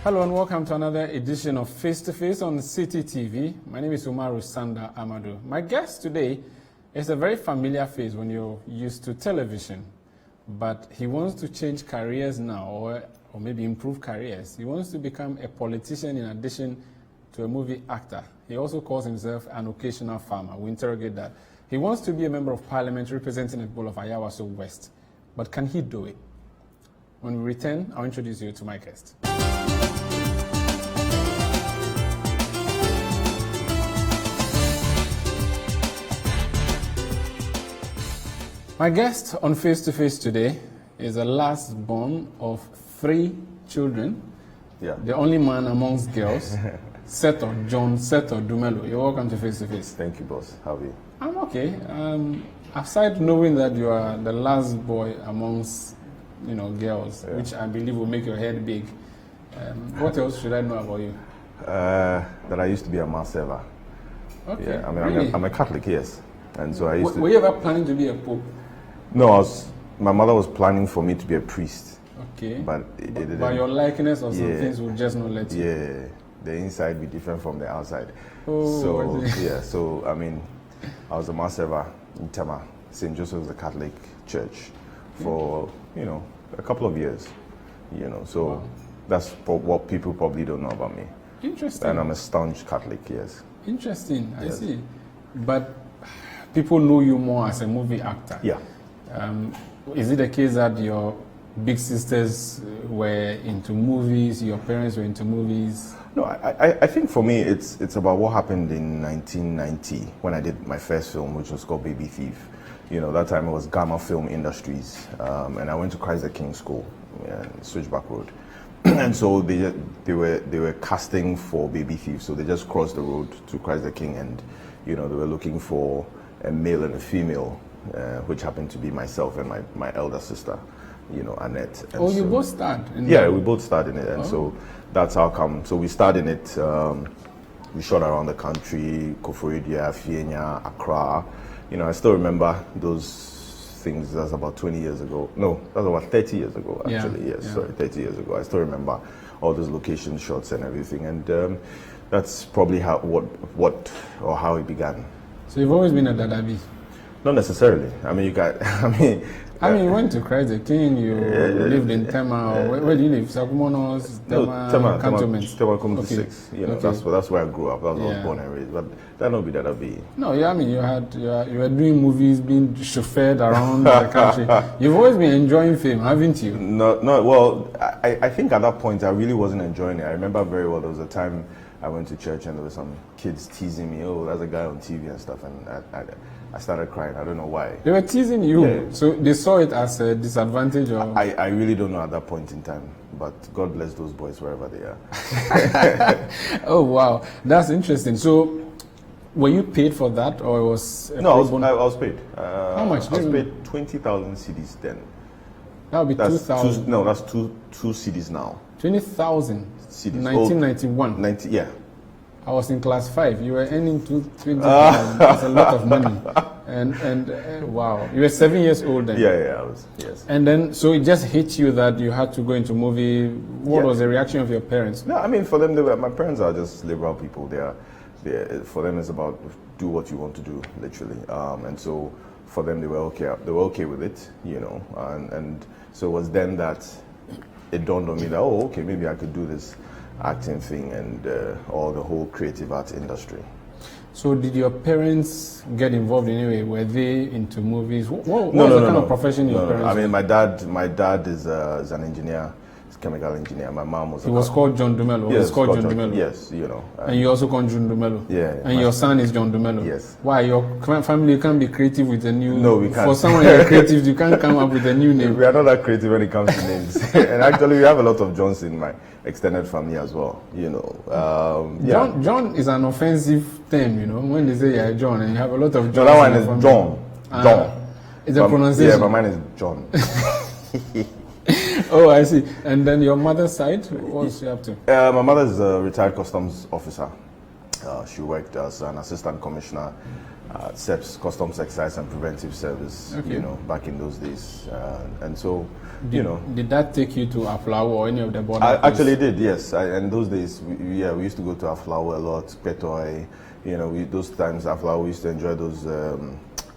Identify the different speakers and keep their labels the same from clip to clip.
Speaker 1: Hello and welcome to another edition of Face to Face on Citi TV. My name is Umaru Sanda Amadu. My guest today is a very familiar face when you're used to television, but he wants to change careers now, or maybe improve careers. He wants to become a politician in addition to a movie actor. He also calls himself an occasional farmer. We interrogate that. He wants to be a member of parliament representing the people of Ayawaso West, but can he do it? When we return, I'll introduce you to my guest. My guest on Face to Face today is the last born of 3 children.
Speaker 2: Yeah.
Speaker 1: The only man amongst girls. Seto Dumelo. You're welcome to Face to Face.
Speaker 2: Thank you, boss. How are you?
Speaker 1: I'm okay. Aside knowing that you are the last boy amongst, girls, yeah, which I believe will make your head big. What else should I know about you?
Speaker 2: That I used to be a mass server.
Speaker 1: Okay.
Speaker 2: Yeah, I mean,
Speaker 1: really?
Speaker 2: I'm a Catholic, yes, and so I used to.
Speaker 1: Were you ever planning to be a pope?
Speaker 2: No, my mother was planning for me to be a priest.
Speaker 1: Okay.
Speaker 2: But it didn't.
Speaker 1: But your likeness or some
Speaker 2: Yeah.
Speaker 1: things would just not let you.
Speaker 2: Yeah, the inside be different from the outside.
Speaker 1: Oh,
Speaker 2: so
Speaker 1: okay.
Speaker 2: yeah, so I mean, I was a mass server in Tema, St. Joseph's the Catholic Church, for a couple of years. So
Speaker 1: wow,
Speaker 2: that's what people probably don't know about me.
Speaker 1: Interesting.
Speaker 2: And I'm a staunch Catholic, yes.
Speaker 1: Interesting. I
Speaker 2: Yes.
Speaker 1: see. But people know you more as a movie actor.
Speaker 2: Yeah.
Speaker 1: Is it the case that your big sisters were into movies, your parents were into movies?
Speaker 2: No, I think for me it's about what happened in 1990 when I did my first film, which was called Baby Thief. That time it was Gamma Film Industries, and I went to Christ the King School, Switchback Road, and so they were casting for Baby Thief, so they just crossed the road to Christ the King, and they were looking for a male and a female, which happened to be myself and my elder sister, Annette. And
Speaker 1: you both starred in
Speaker 2: Yeah,
Speaker 1: that?
Speaker 2: we both starred in it, and so that's how come. So we starred in it. We shot around the country, Koforidua, Fienya, Accra. I still remember those things. That's about 20 years ago. No, that's about 30 years ago, actually.
Speaker 1: Yeah,
Speaker 2: Yes,
Speaker 1: yeah.
Speaker 2: sorry, 30 years ago. I still remember all those location shots and everything, and that's probably how it began.
Speaker 1: So you've always been a Dadabi?
Speaker 2: Not necessarily. I mean,
Speaker 1: you went to Christ the King, you lived in Tema, or where do you live? Sakumonos, Tema, Cantonment?
Speaker 2: Tema Community 6.
Speaker 1: Okay.
Speaker 2: That's where I grew up. That's where I was
Speaker 1: Yeah.
Speaker 2: born and raised. But that not be that I be.
Speaker 1: No, yeah, you were doing movies, being chauffeured around the country. You've always been enjoying fame, haven't you?
Speaker 2: No. Well, I think at that point I really wasn't enjoying it. I remember very well. There was a time I went to church and there were some kids teasing me. Oh, there's a guy on TV and stuff, and I started crying. I don't know why.
Speaker 1: They were teasing you,
Speaker 2: Yeah.
Speaker 1: so they saw it as a disadvantage, or
Speaker 2: I really don't know at that point in time. But God bless those boys wherever they are.
Speaker 1: Oh wow, that's interesting. So, were you paid for that, or it was
Speaker 2: No, I was paid.
Speaker 1: How much?
Speaker 2: I was paid 20,000 CDs then.
Speaker 1: That would be
Speaker 2: That's
Speaker 1: 2,000.
Speaker 2: No, that's two CDs now.
Speaker 1: 20,000.
Speaker 2: CDs.
Speaker 1: 1991.
Speaker 2: 90, yeah.
Speaker 1: I was in class 5. You were earning 20,000. That's a lot of money. And wow, you were 7 years old then.
Speaker 2: Yeah, I was. Yes.
Speaker 1: And then, so it just hit you that you had to go into movie. What
Speaker 2: Yeah.
Speaker 1: was the reaction of your parents?
Speaker 2: No, I mean for them, my parents are just liberal people. For them, it's about do what you want to do, literally. And so for them, they were okay. They were okay with it, And so it was then that it dawned on me that okay, maybe I could do this acting thing and or the whole creative arts industry.
Speaker 1: So did your parents get involved in any way? Were they into movies? What was
Speaker 2: No,
Speaker 1: the kind of profession your parents?
Speaker 2: I mean, my dad is an engineer, he's a chemical engineer. My mom was.
Speaker 1: He was called John Dumelo.
Speaker 2: Yes,
Speaker 1: It's called John Dumelo.
Speaker 2: Yes,
Speaker 1: And you also called John Dumelo.
Speaker 2: Yeah.
Speaker 1: And your son is John Dumelo.
Speaker 2: Yes.
Speaker 1: Why? Your family can't be creative with a new.
Speaker 2: No, we can't.
Speaker 1: For someone you're creative, you can't come up with a new name.
Speaker 2: We are not that creative when it comes to names. And actually, we have a lot of Johns in my extended family as well. Yeah.
Speaker 1: John is an offensive term, when they say you're John and you have a lot of Johns.
Speaker 2: So that one
Speaker 1: in
Speaker 2: is
Speaker 1: your family.
Speaker 2: John. John.
Speaker 1: It's a pronunciation.
Speaker 2: Yeah, but mine is John.
Speaker 1: Oh, I see. And then your mother's side, what's she up to?
Speaker 2: My mother is a retired customs officer. She worked as an assistant commissioner at SEPS, Customs Excise and Preventive Service,
Speaker 1: Okay.
Speaker 2: back in those days. And so
Speaker 1: Did that take you to Aflawo or any of the border?
Speaker 2: Actually, it did, yes. In those days, we used to go to Aflawo a lot, Petoi. Those times Aflawo, we used to enjoy those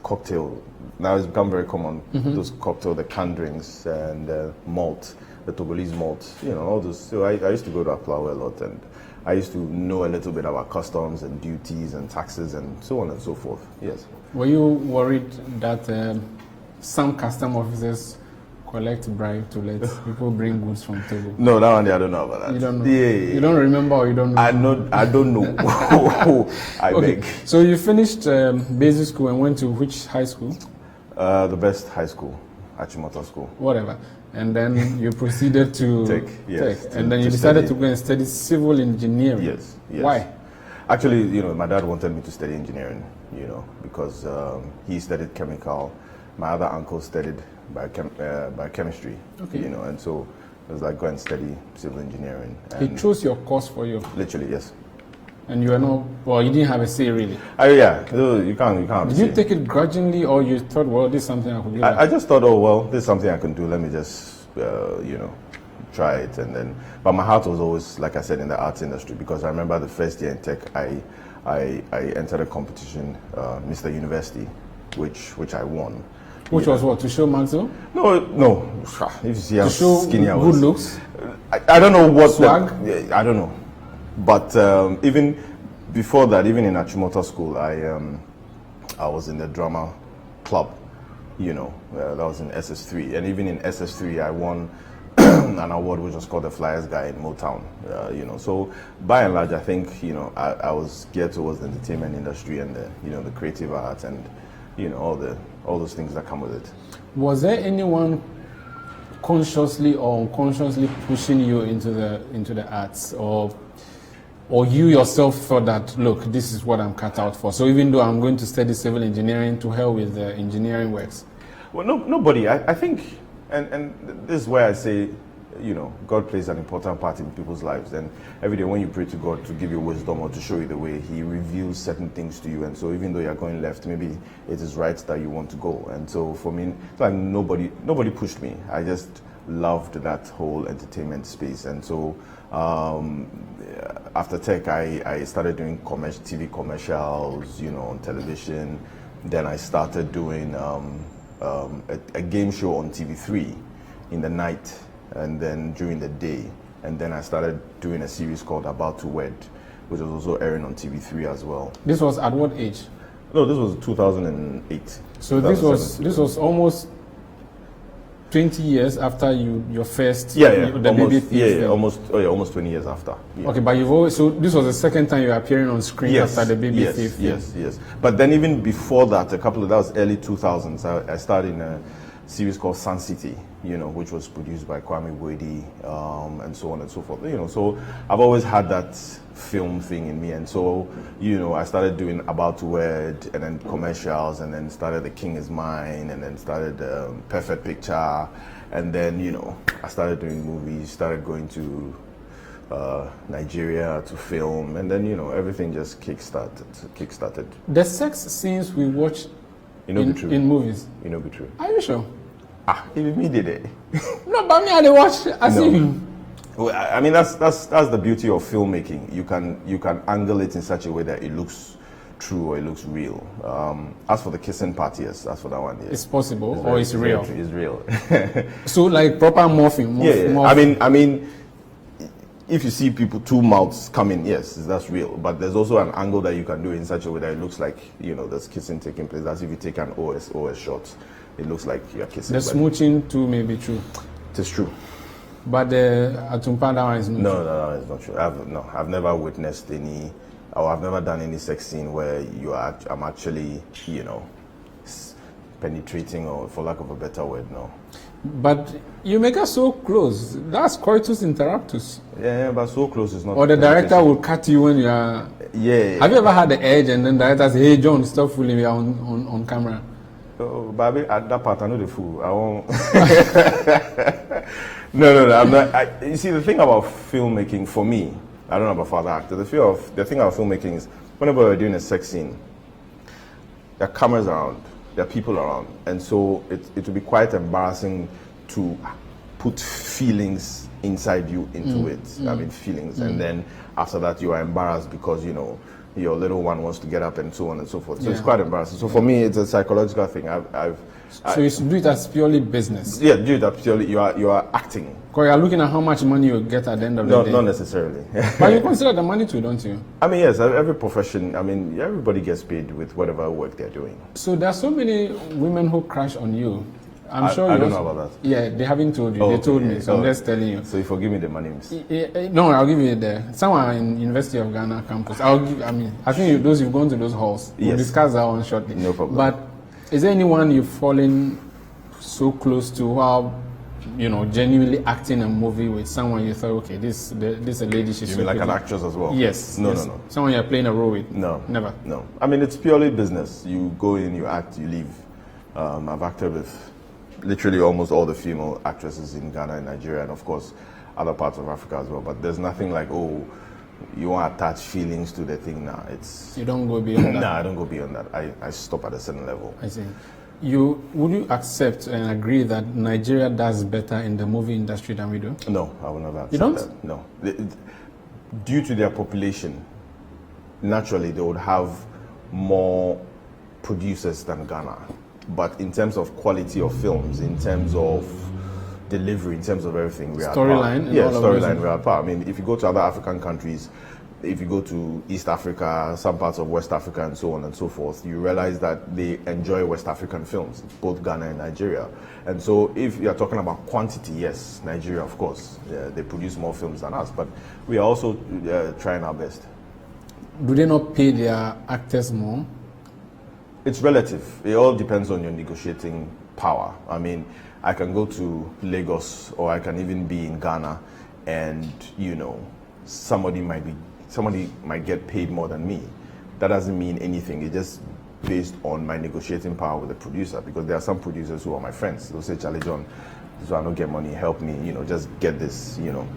Speaker 2: cocktail. Now it's become very common. Those cocktail, the canned drinks and malt, the Togolese malt. All those. So I used to go to Aflawo a lot, and I used to know a little bit about customs and duties and taxes and so on and so forth. Yes.
Speaker 1: Were you worried that some custom officers collect bribe to let people bring goods from Togo?
Speaker 2: No, that one I don't know about that.
Speaker 1: You don't know?
Speaker 2: Yeah.
Speaker 1: You don't remember or you don't know?
Speaker 2: I don't know. I beg.
Speaker 1: So you finished basic school and went to which high school?
Speaker 2: The best high school, Achimota School.
Speaker 1: Whatever. And then you proceeded to
Speaker 2: Tech, yes.
Speaker 1: And then you decided to go and study civil engineering.
Speaker 2: Yes.
Speaker 1: Why?
Speaker 2: Actually, my dad wanted me to study engineering, because he studied chemical. My other uncle studied biochemistry, and so it was like, go and study civil engineering.
Speaker 1: He chose your course for you?
Speaker 2: Literally, yes.
Speaker 1: And you you didn't have a say really?
Speaker 2: Yeah, you can't.
Speaker 1: Did you take it grudgingly or you thought, well, this is something I could do?
Speaker 2: I just thought, oh, well, this is something I can do. Let me just, try it. And then, but my heart was always, like I said, in the arts industry, because I remember the first year in tech, I entered a competition, Mr. University, which I won.
Speaker 1: Which was what, to show Maxwell?
Speaker 2: No. If you see how skinny I was.
Speaker 1: Good looks?
Speaker 2: I don't know what
Speaker 1: swag?
Speaker 2: I don't know. But even before that, even in Achimota School, I was in the drama club. That was in SS3, and even in SS3, I won an award which was called the Flyers Guy in Motown. So by and large, I think I was geared towards the entertainment industry and the creative arts and all those things that come with it.
Speaker 1: Was there anyone consciously or unconsciously pushing you into the arts, or you yourself thought that, look, this is what I'm cut out for, so even though I'm going to study civil engineering, to hell with the engineering works?
Speaker 2: Well, nobody. I think, and this is where I say, God plays an important part in people's lives, and every day when you pray to God to give you wisdom or to show you the way, He reveals certain things to you. And so even though you're going left, maybe it is right that you want to go. And so for me, it's like nobody pushed me. I just loved that whole entertainment space. And so after tech, I started doing TV commercials, on television. Then I started doing a game show on TV3 in the night and then during the day. And then I started doing a series called About to Wed, which was also airing on TV3 as well.
Speaker 1: This was at what age?
Speaker 2: No, this was 2008.
Speaker 1: So this was almost 20 years after your first
Speaker 2: almost 20 years after. Yeah.
Speaker 1: Okay, but so this was the second time you were appearing on screen after the Baby Thief.
Speaker 2: Yes. But then even before that, that was early 2000s. I started in a series called Citi, which was produced by Kwame Boedi, and so on and so forth. So I've always had that film thing in me, and so I started doing About to Wed, and then commercials, and then started The King Is Mine, and then started Perfect Picture, and then I started doing movies, started going to Nigeria to film, and then everything just kickstarted.
Speaker 1: The sex scenes we watch in movies,
Speaker 2: be true.
Speaker 1: Are you sure?
Speaker 2: Even me did it.
Speaker 1: No, but me, I didn't watch. I see you.
Speaker 2: Well, I mean, that's the beauty of filmmaking. You can angle it in such a way that it looks true or it looks real. As for the kissing part, yes, as for that one, yes.
Speaker 1: It's possible, or it's real.
Speaker 2: It's real.
Speaker 1: So like proper morphing.
Speaker 2: Yeah. I mean, if you see two mouths coming, yes, that's real. But there's also an angle that you can do in such a way that it looks like there's kissing taking place. As if you take an OS shot, it looks like you're kissing.
Speaker 1: The smooching too may be true.
Speaker 2: It is true.
Speaker 1: But the Atumpa, that one is not true.
Speaker 2: No, it's not true. I've never witnessed any, or I've never done any sex scene where I'm actually, penetrating, or for lack of a better word, no.
Speaker 1: But you make us so close. That's coitus interruptus.
Speaker 2: Yeah, but so close is not.
Speaker 1: Or the director will cut you when you are.
Speaker 2: Yeah.
Speaker 1: Have you ever had the edge and then the director say, "Hey John, stop fooling me on camera"?
Speaker 2: Oh, baby, at that part I know the fool. I won't. No, I'm not. You see, the thing about filmmaking for me, I don't know about for other actors. The thing about filmmaking is whenever we're doing a sex scene, there are cameras around. There are people around, and so it would be quite embarrassing to put feelings inside you into it. I mean, feelings. And then after that, you are embarrassed because, you know, your little one wants to get up and so on and so forth. So it's quite embarrassing. So for me, it's a psychological thing.
Speaker 1: So you should do it as purely business.
Speaker 2: Yeah, do that purely. You are acting.
Speaker 1: Because you're looking at how much money you get at the end of the day.
Speaker 2: Not necessarily.
Speaker 1: But you consider the money too, don't you?
Speaker 2: I mean, yes. Every profession. I mean, everybody gets paid with whatever work they're doing.
Speaker 1: So there are so many women who crush on you. I'm sure
Speaker 2: I don't know about that.
Speaker 1: Yeah, they haven't told you. They told me, so I'm just telling you.
Speaker 2: So you forgive me the money.
Speaker 1: No, I'll give you there. Somewhere in University of Ghana campus. I think you've gone to those halls. We'll discuss that one shortly.
Speaker 2: No problem.
Speaker 1: But is there anyone you've fallen so close to who, you know, genuinely acting a movie with someone you thought, okay, this a lady, she's
Speaker 2: You mean like an actress as well?
Speaker 1: Yes.
Speaker 2: No.
Speaker 1: Someone you're playing a role with?
Speaker 2: No.
Speaker 1: Never?
Speaker 2: No. I mean, it's purely business. You go in, you act, you leave. I've acted with literally almost all the female actresses in Ghana and Nigeria, and of course other parts of Africa as well. But there's nothing like, oh, you want to attach feelings to the thing now. You
Speaker 1: don't go beyond that?
Speaker 2: No, I don't go beyond that. I stop at a certain level.
Speaker 1: I see. Would you accept and agree that Nigeria does better in the movie industry than we do?
Speaker 2: No, I will never accept
Speaker 1: You don't?
Speaker 2: that. No. Due to their population, naturally they would have more producers than Ghana. But in terms of quality of films, in terms of delivery, in terms of everything, we are
Speaker 1: storyline.
Speaker 2: Yeah, storyline, we are part. I mean, if you go to other African countries, if you go to East Africa, some parts of West Africa, and so on and so forth, you realize that they enjoy West African films, both Ghana and Nigeria. And so if you're talking about quantity, yes, Nigeria, of course, they produce more films than us, but we are also trying our best.
Speaker 1: Do they not pay their actors more?
Speaker 2: It's relative. It all depends on your negotiating power. I mean, I can go to Lagos or I can even be in Ghana and, you know, somebody might get paid more than me. That doesn't mean anything. It's just based on my negotiating power with the producer, because there are some producers who are my friends. They'll say, Charlie John, so I don't get money, help me, you know, just get this, you know,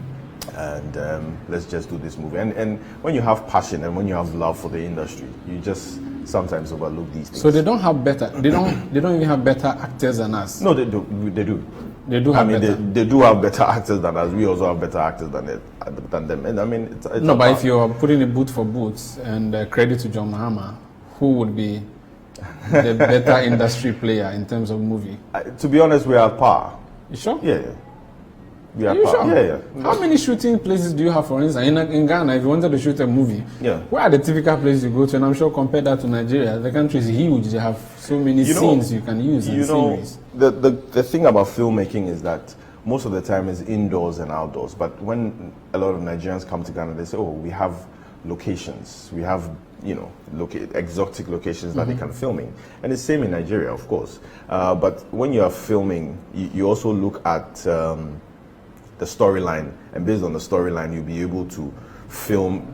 Speaker 2: and let's just do this movie. And when you have passion and when you have love for the industry, you just sometimes overlook these things.
Speaker 1: So they don't have better. They don't even have better actors than us.
Speaker 2: No, they do. They do.
Speaker 1: They do have better.
Speaker 2: They do have better actors than us. We also have better actors than them. And I mean, it's
Speaker 1: no. But if you're putting a boot for boots, and credit to John Mahama, who would be the better industry player in terms of movie?
Speaker 2: To be honest, we are at par.
Speaker 1: You sure?
Speaker 2: Yeah. We are
Speaker 1: you
Speaker 2: par.
Speaker 1: Sure?
Speaker 2: Yeah.
Speaker 1: How many shooting places do you have, for instance, in Ghana? If you wanted to shoot a movie, where are the typical places you go to? And I'm sure compare that to Nigeria, the country is huge. They have so many scenes you can use and sceneries.
Speaker 2: The thing about filmmaking is that most of the time is indoors and outdoors. But when a lot of Nigerians come to Ghana, they say, oh, we have locations. We have, you know, exotic locations that they can film in. And it's the same in Nigeria, of course. But when you are filming, you also look at the storyline, and based on the storyline, you'll be able to film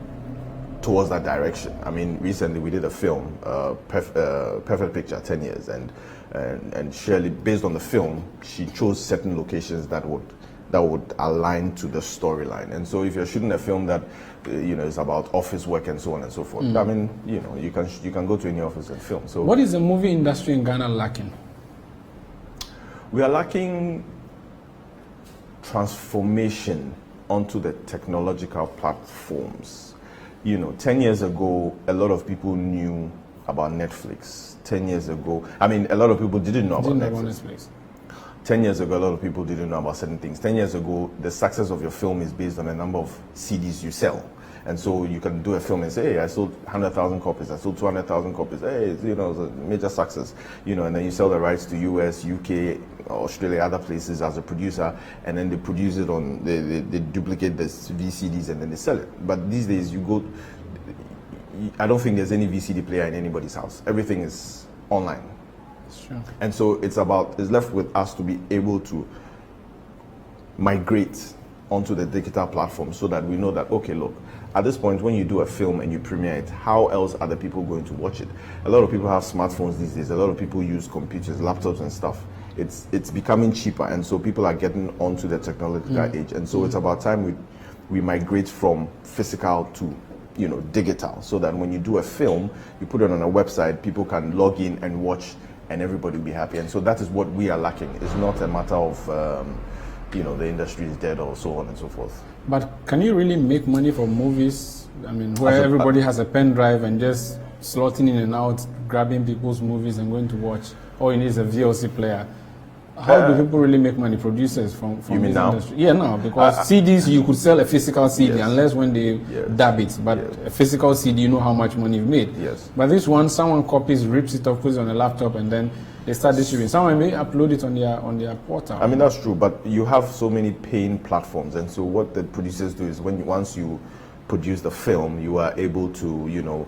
Speaker 2: towards that direction. I mean, recently we did a film, Perfect Picture, 10 years, and Shirley, based on the film, she chose certain locations that would align to the storyline. And so if you're shooting a film that you know is about office work and so on and so forth, I mean, you know, you can go to any office and film. So
Speaker 1: what is the movie industry in Ghana lacking?
Speaker 2: We are lacking transformation onto the technological platforms. You know, 10 years ago, a lot of people knew about Netflix. 10 years ago, I mean, a lot of people didn't know about Netflix. 10 years ago, a lot of people didn't know about certain things. 10 years ago, the success of your film is based on the number of CDs you sell. And so you can do a film and say, hey, I sold 100,000 copies, I sold 200,000 copies. Hey, you know, it's a major success. You know, and then you sell the rights to US, UK, Australia, other places as a producer, and then they produce it on, they duplicate the VCDs and then they sell it. But these days I don't think there's any VCD player in anybody's house. Everything is online.
Speaker 1: Sure.
Speaker 2: And so it's left with us to be able to migrate onto the digital platform so that we know that, okay, look, at this point, when you do a film and you premiere it, how else are the people going to watch it? A lot of people have smartphones these days. A lot of people use computers, laptops and stuff. It's becoming cheaper, and so people are getting onto the technological age. And so it's about time we migrate from physical to, you know, digital, so that when you do a film, you put it on a website, people can log in and watch, and everybody will be happy. And so that is what we are lacking. It's not a matter of the industry is dead or so on and so forth.
Speaker 1: But can you really make money from movies? I mean, where everybody has a pen drive and just slotting in and out, grabbing people's movies and going to watch. All you need is a VLC player. How do people really make money? Producers from
Speaker 2: you mean
Speaker 1: this
Speaker 2: now?
Speaker 1: industry? Yeah, no, because CDs you could sell a physical CD
Speaker 2: yes.
Speaker 1: unless when they dab it. But a physical CD, you know how much money you've made.
Speaker 2: Yes.
Speaker 1: But this one, someone copies, rips it off, puts it on a laptop, and then they start distributing. Someone may upload it on their portal.
Speaker 2: I mean, that's true, but you have so many paying platforms, and so what the producers do is once you produce the film, you are able to,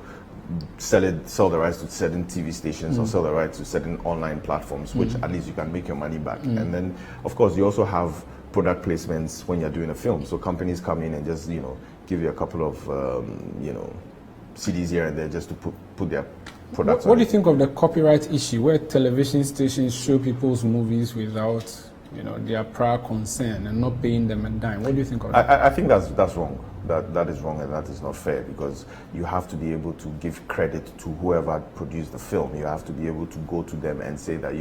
Speaker 2: sell the rights to certain TV stations or sell the rights to certain online platforms, which at least you can make your money back. And then, of course, you also have product placements when you're doing a film. So companies come in and just, give you a couple of, CDs here and there just to put their products on.
Speaker 1: What do you think of the copyright issue where television stations show people's movies without, their prior consent and not paying them a dime? What do you think of that?
Speaker 2: I think that's wrong. That is wrong and that is not fair, because you have to be able to give credit to whoever produced the film. You have to be able to go to them and say that,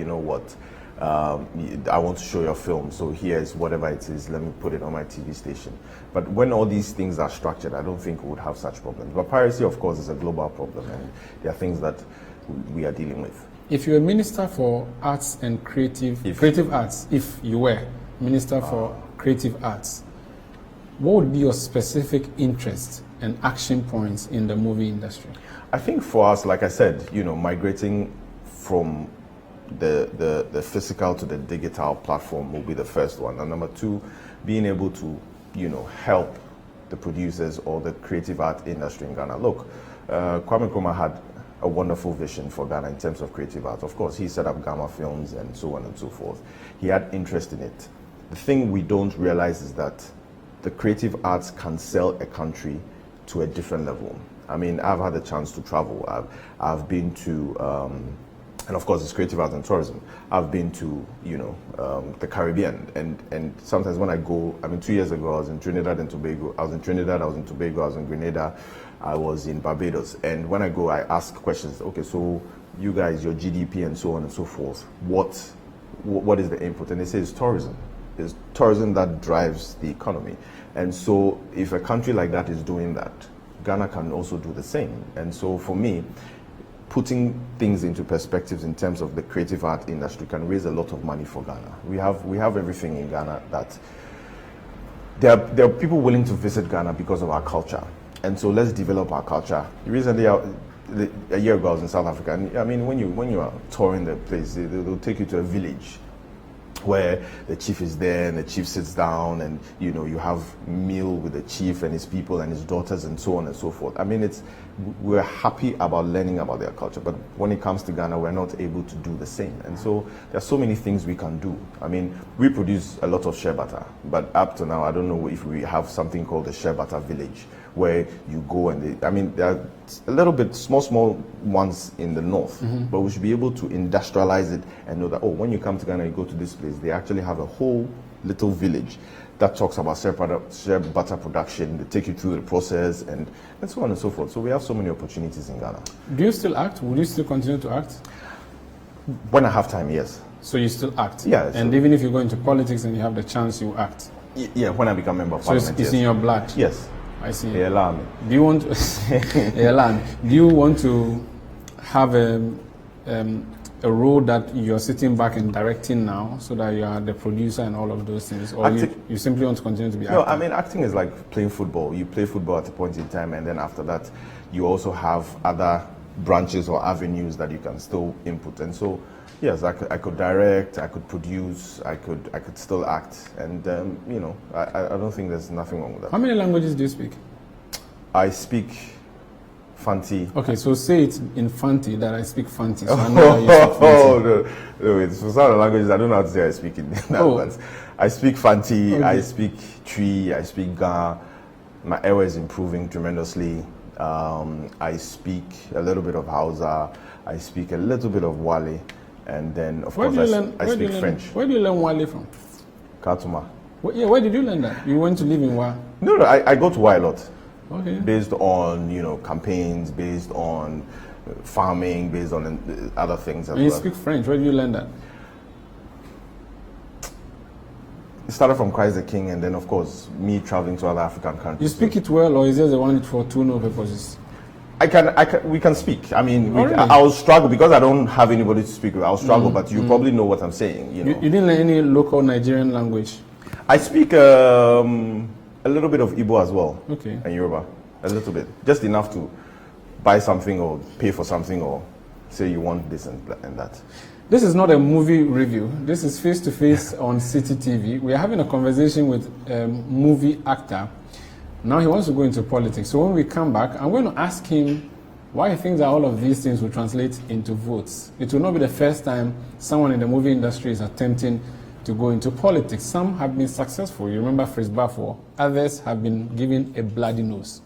Speaker 2: I want to show your film, so here's whatever it is, let me put it on my TV station. But when all these things are structured, I don't think we would have such problems. But piracy, of course, is a global problem, and there are things that we are dealing with.
Speaker 1: If you're a minister for arts and creative arts, if you were minister for creative arts, what would be your specific interest and action points in the movie industry?
Speaker 2: I think for us, like I said, migrating from the physical to the digital platform will be the first one. And number two, being able to, help the producers or the creative art industry in Ghana. Look, Kwame Nkrumah had a wonderful vision for Ghana in terms of creative art. Of course, he set up Gamma Films and so on and so forth. He had interest in it. The thing we don't realize is that the creative arts can sell a country to a different level. I mean, I've had the chance to travel. I've been to, and of course it's creative arts and tourism. I've been to, the Caribbean, and sometimes when I go, 2 years ago I was in Trinidad and Tobago. I was in Trinidad, I was in Tobago, I was in Grenada, I was in Barbados. And when I go, I ask questions. Okay, so you guys, your GDP and so on and so forth, what is the input? And they say it's tourism. It's tourism that drives the economy. And so if a country like that is doing that, Ghana can also do the same. And so for me, putting things into perspectives in terms of the creative art industry can raise a lot of money for Ghana. We have everything in Ghana that there are people willing to visit Ghana because of our culture. And so let's develop our culture. Recently, a year ago I was in South Africa, and when you are touring the place, they'll take you to a village where the chief is there and the chief sits down and you have meal with the chief and his people and his daughters and so on and so forth. We're happy about learning about their culture, but when it comes to Ghana, we're not able to do the same. And so there are so many things we can do. We produce a lot of shea butter, but up to now I don't know if we have something called the shea butter village, where you go and there are a little bit small ones in the north, but we should be able to industrialize it and know that, when you come to Ghana, you go to this place, they actually have a whole little village that talks about shea butter production. They take you through the process and so on and so forth. So we have so many opportunities in Ghana.
Speaker 1: Do you still act? Will you still continue to act?
Speaker 2: When I have time, yes.
Speaker 1: So you still act?
Speaker 2: Yeah.
Speaker 1: And even if you go into politics and you have the chance, you act?
Speaker 2: Yeah, when I become member of parliament,
Speaker 1: it's in your blood?
Speaker 2: Yes.
Speaker 1: I see.
Speaker 2: They allow me.
Speaker 1: Do you want to, do you want to have a role that you're sitting back and directing now, so that you are the producer and all of those things, or you simply want to continue to be acting?
Speaker 2: No, acting is like playing football. You play football at a point in time, and then after that, you also have other branches or avenues that you can still input. And so, yes, I could direct, I could produce, I could still act, and I don't think there's nothing wrong with that.
Speaker 1: How many languages do you speak?
Speaker 2: I speak Fanti.
Speaker 1: Okay, so say it in Fanti that I speak Fanti. So I know how you speak Fanti.
Speaker 2: No, it's for some of the languages I don't know how to say I speak in that. But I speak Fanti, okay. I speak Twi, I speak Ga. My airway is improving tremendously. I speak a little bit of Hausa. I speak a little bit of Wale. And then, of course, I speak French.
Speaker 1: Where do you learn Wale from?
Speaker 2: Katuma.
Speaker 1: Where did you learn that? You went to live in Wa?
Speaker 2: No, I go to Wa a lot.
Speaker 1: Okay.
Speaker 2: Based on, campaigns, based on farming, based on other things as well.
Speaker 1: And you speak French. Where did you learn that?
Speaker 2: started from Christ the King, and then of course me traveling to other African countries.
Speaker 1: You speak it well, or is it the one for tuno purposes?
Speaker 2: We can speak. I mean, I'll struggle because I don't have anybody to speak with. I'll struggle, but you probably know what I'm saying. You know,
Speaker 1: you didn't learn any local Nigerian language.
Speaker 2: I speak a little bit of Igbo as well,
Speaker 1: okay,
Speaker 2: and Yoruba, a little bit, just enough to buy something or pay for something or say you want this and that.
Speaker 1: This is not a movie review. This is face-to-face on Citi TV. We are having a conversation with a movie actor. Now he wants to go into politics. So when we come back, I'm going to ask him why he thinks that all of these things will translate into votes. It will not be the first time someone in the movie industry is attempting to go into politics. Some have been successful. You remember Fritz Bafor. Others have been given a bloody nose.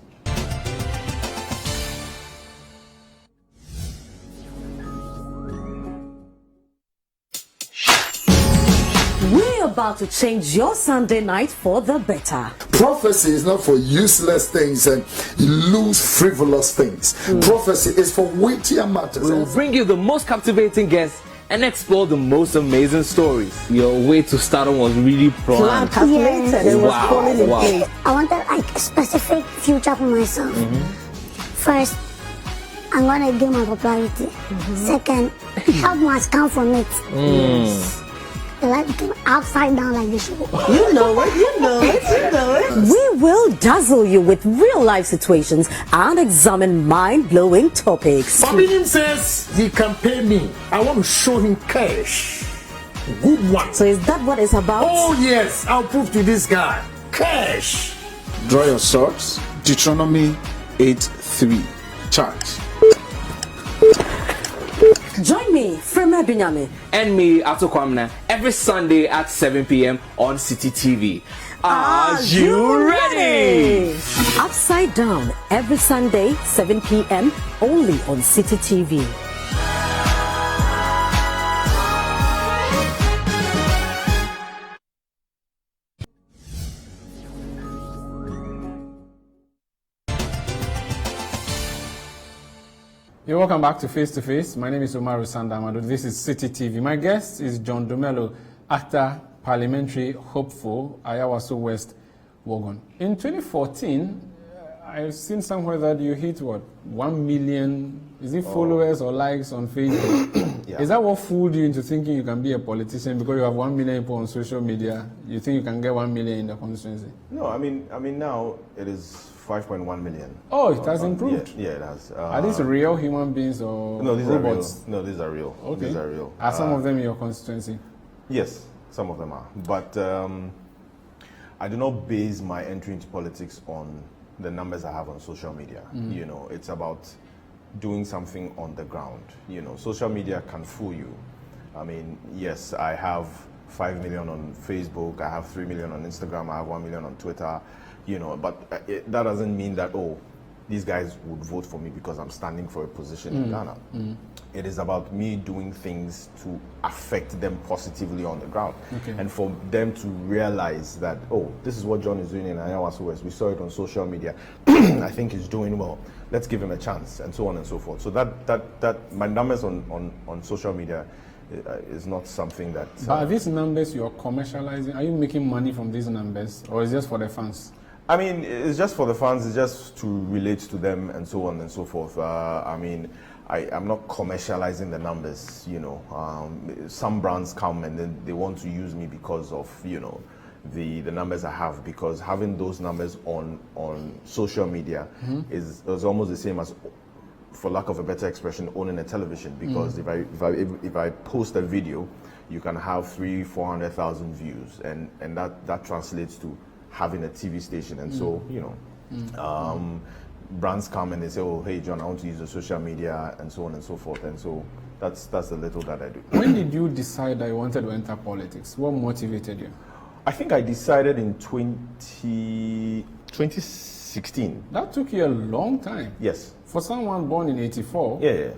Speaker 3: We're about to change your Sunday night for the better.
Speaker 4: Prophecy is not for useless things and loose, frivolous things. Prophecy is for weightier matters.
Speaker 5: We will bring you the most captivating guests and explore the most amazing stories. Your way to stardom was really planned.
Speaker 3: Calculated.
Speaker 6: Yes.
Speaker 3: It was falling in place.
Speaker 6: I wanted like a specific future for myself. First, I'm gonna gain my popularity. Second, help must come from it. The life became upside down like this show.
Speaker 3: You know it, you know it, you know it. We will dazzle you with real life situations and examine mind-blowing topics.
Speaker 4: Fabinium says he can pay me. I want to show him cash. Good one.
Speaker 3: So is that what it's about?
Speaker 4: Oh yes, I'll prove to this guy. Cash. Draw your swords. Deuteronomy 8:3. Charge.
Speaker 3: Join me, Frema Binyame,
Speaker 5: And me, Ato Kwamna, every Sunday at 7 p.m. on Citi TV. Are you ready?
Speaker 3: Upside Down, every Sunday, 7 p.m. only on Citi TV.
Speaker 1: You're welcome back to Face to Face. My name is Umaru Sanda Amadu. This is Citi TV. My guest is John Dumelo, actor, parliamentary hopeful, Ayawaso West, Wogon. In 2014, I've seen somewhere that you hit what, 1 million, is it followers or likes on Facebook?
Speaker 2: Yeah.
Speaker 1: Is that what fooled you into thinking you can be a politician because you have 1 million people on social media? You think you can get 1 million in the constituency?
Speaker 2: No, I mean now it is 5.1 million.
Speaker 1: Oh, it has improved.
Speaker 2: Yeah, it has.
Speaker 1: Are these real human beings or
Speaker 2: No, these
Speaker 1: robots?
Speaker 2: are real. No, these are real.
Speaker 1: Okay.
Speaker 2: These are real.
Speaker 1: Are some of them in your constituency?
Speaker 2: Yes, some of them are. But I do not base my entry into politics on the numbers I have on social media. You know, it's about doing something on the ground. You know, social media can fool you. I mean, yes, I have 5 million on Facebook, I have 3 million on Instagram, I have 1 million on Twitter, you know, but that doesn't mean that, oh, these guys would vote for me because I'm standing for a position in Ghana. It is about me doing things to affect them positively on the ground.
Speaker 1: Okay.
Speaker 2: And for them to realize that, oh, this is what John is doing in Ayawaso West. We saw it on social media. I think he's doing well. Let's give him a chance, and so on and so forth. So that my numbers on social media is not something that...
Speaker 1: But are these numbers you're commercializing? Are you making money from these numbers, or is it just for the fans?
Speaker 2: I mean, it's just for the fans. It's just to relate to them and so on and so forth. I mean, I'm not commercializing the numbers, you know. Some brands come and then they want to use me because of, you know, the numbers I have, because having those numbers on social media is almost the same as, for lack of a better expression, owning a television, because if I post a video, you can have 300,000-400,000 views, and that translates to having a TV station. And so, you know, brands come and they say, oh, hey John, I want to use the social media, and so on and so forth. And so that's the little that I do.
Speaker 1: When did you decide that you wanted to enter politics? What motivated you?
Speaker 2: I think I decided in 2016.
Speaker 1: That took you a long time.
Speaker 2: Yes.
Speaker 1: For someone born in 84.
Speaker 2: Yeah.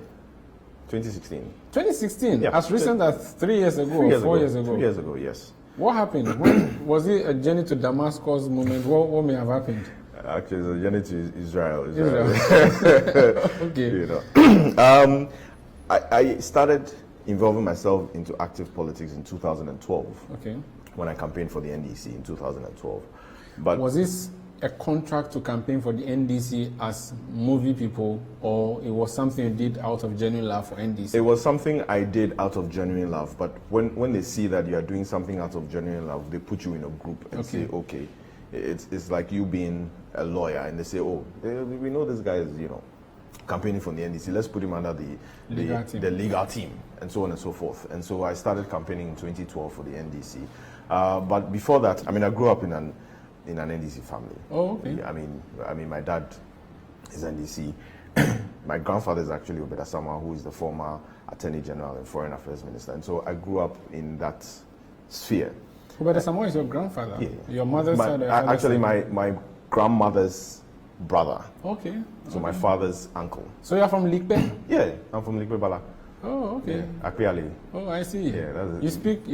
Speaker 2: 2016.
Speaker 1: 2016?
Speaker 2: Yeah.
Speaker 1: As recent as 3 years ago or 4 years ago?
Speaker 2: 3 years ago, yes.
Speaker 1: What happened? When, was it a journey to Damascus moment? What may have happened?
Speaker 2: Actually, it's a journey to Israel.
Speaker 1: Okay.
Speaker 2: You know. I started involving myself into active politics in 2012.
Speaker 1: Okay.
Speaker 2: when I campaigned for the NDC in 2012. But
Speaker 1: was this a contract to campaign for the NDC as movie people, or it was something you did out of genuine love for NDC?
Speaker 2: It was something I did out of genuine love, but when they see that you are doing something out of genuine love, they put you in a group and say, okay, it's like you being a lawyer, and they say, oh, we know this guy is, campaigning for the NDC, let's put him under the legal team, and so on and so forth. And so I started campaigning in 2012 for the NDC. But before that, I grew up in an NDC family.
Speaker 1: Oh, okay.
Speaker 2: I mean, my dad is NDC. My grandfather is actually Obeda Samuel, who is the former Attorney General and Foreign Affairs Minister. And so I grew up in that sphere.
Speaker 1: Obeda Samuel is your grandfather?
Speaker 2: Yeah.
Speaker 1: Your mother's side? Or your
Speaker 2: actually,
Speaker 1: side?
Speaker 2: my grandmother's brother.
Speaker 1: Okay.
Speaker 2: So my father's uncle.
Speaker 1: So you're from Likpe?
Speaker 2: Yeah, I'm from Likpe Bala.
Speaker 1: Oh, okay.
Speaker 2: Yeah, Akpiali.
Speaker 1: Oh, I see.
Speaker 2: Yeah, that's
Speaker 1: You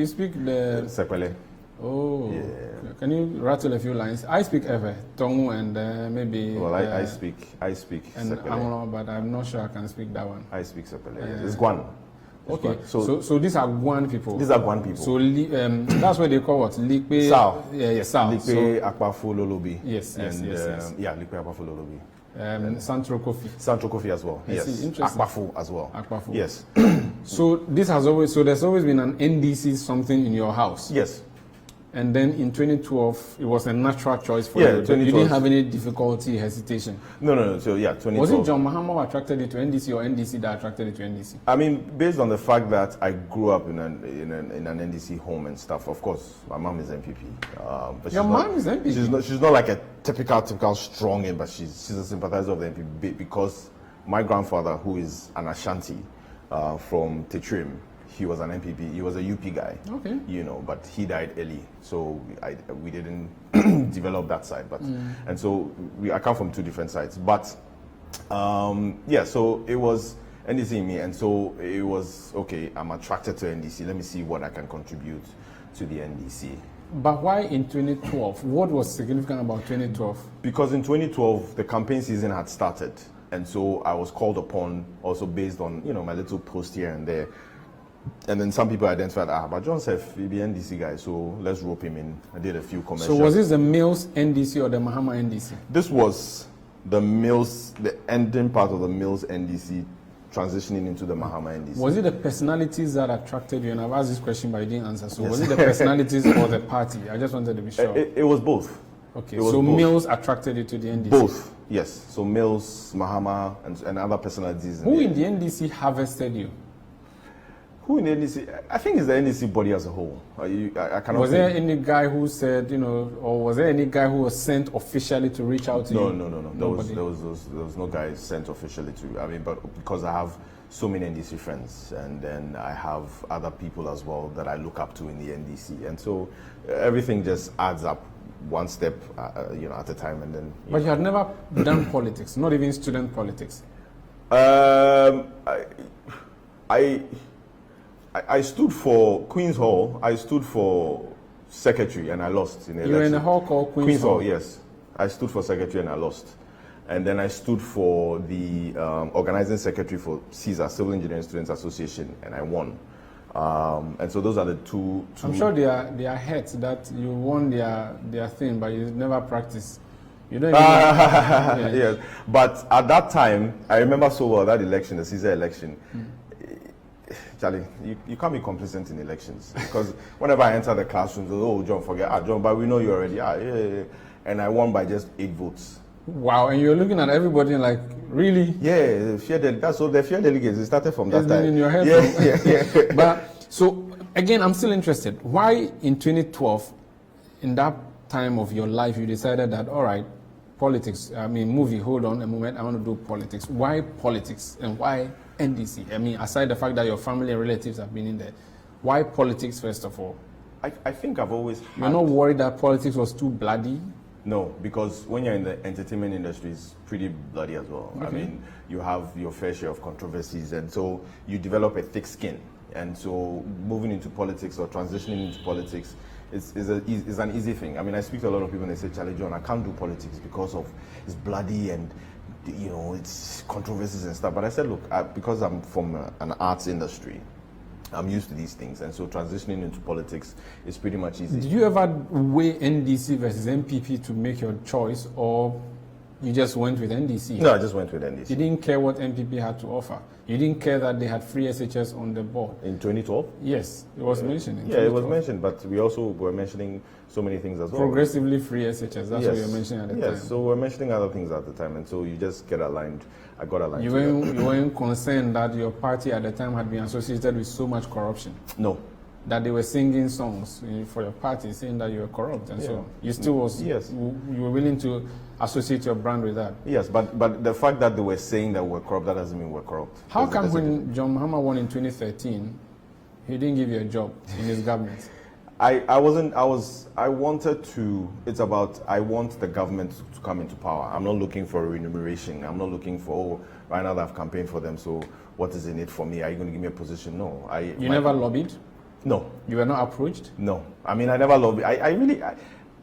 Speaker 1: speak the...
Speaker 2: Sepele.
Speaker 1: Oh.
Speaker 2: Yeah.
Speaker 1: Can you rattle a few lines? I speak Ewe, Tongu, and maybe...
Speaker 2: Well, I speak and
Speaker 1: Sepele. Anglo, but I'm not sure I can speak that one.
Speaker 2: I speak Sepele. It's Guan.
Speaker 1: Okay, so these are Guan people.
Speaker 2: These are Guan people.
Speaker 1: So that's what they call what? Likpe.
Speaker 2: Sao.
Speaker 1: Yeah, Sao.
Speaker 2: Likpe, Akpafo, Lolobi.
Speaker 1: Yes.
Speaker 2: Yeah, Likpe, Akpafo, Lolobi.
Speaker 1: Santro Kofi.
Speaker 2: Santro Kofi as well. Yes.
Speaker 1: Interesting.
Speaker 2: Akpafo as well.
Speaker 1: Akpafo.
Speaker 2: Yes.
Speaker 1: So there's always been an NDC something in your house.
Speaker 2: Yes.
Speaker 1: And then in 2012, it was a natural choice for
Speaker 2: you.
Speaker 1: You didn't have any difficulty, hesitation.
Speaker 2: No. So yeah, 2012.
Speaker 1: Was it John Mahama who attracted you to NDC, or NDC that attracted you to NDC?
Speaker 2: I mean, based on the fact that I grew up in an NDC home and stuff. Of course, my mom is MPP. But
Speaker 1: your mom is MPP.
Speaker 2: She's not like a typical strong in, but she's a sympathizer of the MPP because my grandfather, who is an Ashanti from Tetrim, he was an MPP. He was a UP guy.
Speaker 1: Okay.
Speaker 2: But he died early, so we didn't develop that side. But and so I come from two different sides. But so it was NDC in me, and so it was okay. I'm attracted to NDC. Let me see what I can contribute to the NDC.
Speaker 1: But why in 2012? What was significant about 2012?
Speaker 2: Because in 2012 the campaign season had started, and so I was called upon, also based on my little post here and there. And then some people identified, but John said he'll be NDC guy, so let's rope him in. I did a few commercials.
Speaker 1: So was this the Mills NDC or the Mahama NDC?
Speaker 2: This was the Mills, the ending part of the Mills NDC, transitioning into the Mahama NDC.
Speaker 1: Was it the personalities that attracted you? And I've asked this question, but you didn't answer. So was it the personalities or the party? I just wanted to be sure.
Speaker 2: It was both.
Speaker 1: Okay, so both. Mills attracted you to the NDC?
Speaker 2: Both, yes. So Mills, Mahama, and other personalities.
Speaker 1: Who in the NDC harvested you?
Speaker 2: Who in the NDC? I think it's the NDC body as a whole. I cannot.
Speaker 1: Was there any guy who said, or was there any guy who was sent officially to reach out to you?
Speaker 2: No. There was no guy sent officially to. But because I have so many NDC friends, and then I have other people as well that I look up to in the NDC, and so everything just adds up one step, at a time, and then.
Speaker 1: But you had never done politics, not even student politics.
Speaker 2: I stood for Queen's Hall. I stood for secretary and I lost in the election.
Speaker 1: You were in a hall called Queen's Hall?
Speaker 2: Yes. I stood for secretary and I lost. And then I stood for the organizing secretary for CESA, Civil Engineering Students Association, and I won. And so those are the two.
Speaker 1: I'm sure they are heads that you won their thing, but you never practiced. You don't even
Speaker 2: Yes. But at that time, I remember so well that election, the CESA election. Charlie, you can't be complacent in elections because whenever I enter the classrooms, oh, John, forget, John, but we know you already. Yeah. And I won by just 8 votes.
Speaker 1: Wow, and you're looking at everybody like, really?
Speaker 2: Yeah, that's all the fear delegates. It started from that time.
Speaker 1: In your head.
Speaker 2: Yeah.
Speaker 1: But so again, I'm still interested. Why in 2012, in that time of your life, you decided that all right, politics? Hold on a moment. I want to do politics. Why politics and why NDC? Aside the fact that your family and relatives have been in there, why politics first of all?
Speaker 2: I think I've always.
Speaker 1: You're not worried that politics was too bloody?
Speaker 2: No, because when you're in the entertainment industry, it's pretty bloody as well.
Speaker 1: Okay.
Speaker 2: You have your fair share of controversies, and so you develop a thick skin. And so moving into politics or transitioning into politics is an easy thing. I speak to a lot of people and they say, Charlie John, I can't do politics because it's bloody and it's controversies and stuff. But I said, look, because I'm from an arts industry, I'm used to these things, and so transitioning into politics is pretty much easy.
Speaker 1: Did you ever weigh NDC versus MPP to make your choice, or you just went with NDC?
Speaker 2: No, I just went with NDC.
Speaker 1: You didn't care what MPP had to offer? You didn't care that they had free SHS on the board?
Speaker 2: In 2012?
Speaker 1: Yes, it was mentioned.
Speaker 2: Yeah, it was mentioned, but we also were mentioning so many things as well.
Speaker 1: Progressively free SHS, that's what you were mentioning at the time.
Speaker 2: Yes, so we're mentioning other things at the time, and so you just get aligned. I got aligned.
Speaker 1: You weren't concerned that your party at the time had been associated with so much corruption?
Speaker 2: No.
Speaker 1: That they were singing songs for your party saying that you were corrupt, and so you still was,
Speaker 2: yes,
Speaker 1: you were willing to associate your brand with that?
Speaker 2: Yes, but the fact that they were saying that we're corrupt, that doesn't mean we're corrupt.
Speaker 1: How come when John Mahama won in 2013, he didn't give you a job in his government?
Speaker 2: I wanted to, it's about, I want the government to come into power. I'm not looking for remuneration. I'm not looking for, oh, right now that I've campaigned for them, so what is in it for me? Are you going to give me a position? No.
Speaker 1: You never lobbied?
Speaker 2: No.
Speaker 1: You were not approached?
Speaker 2: No. I mean, I never lobbied.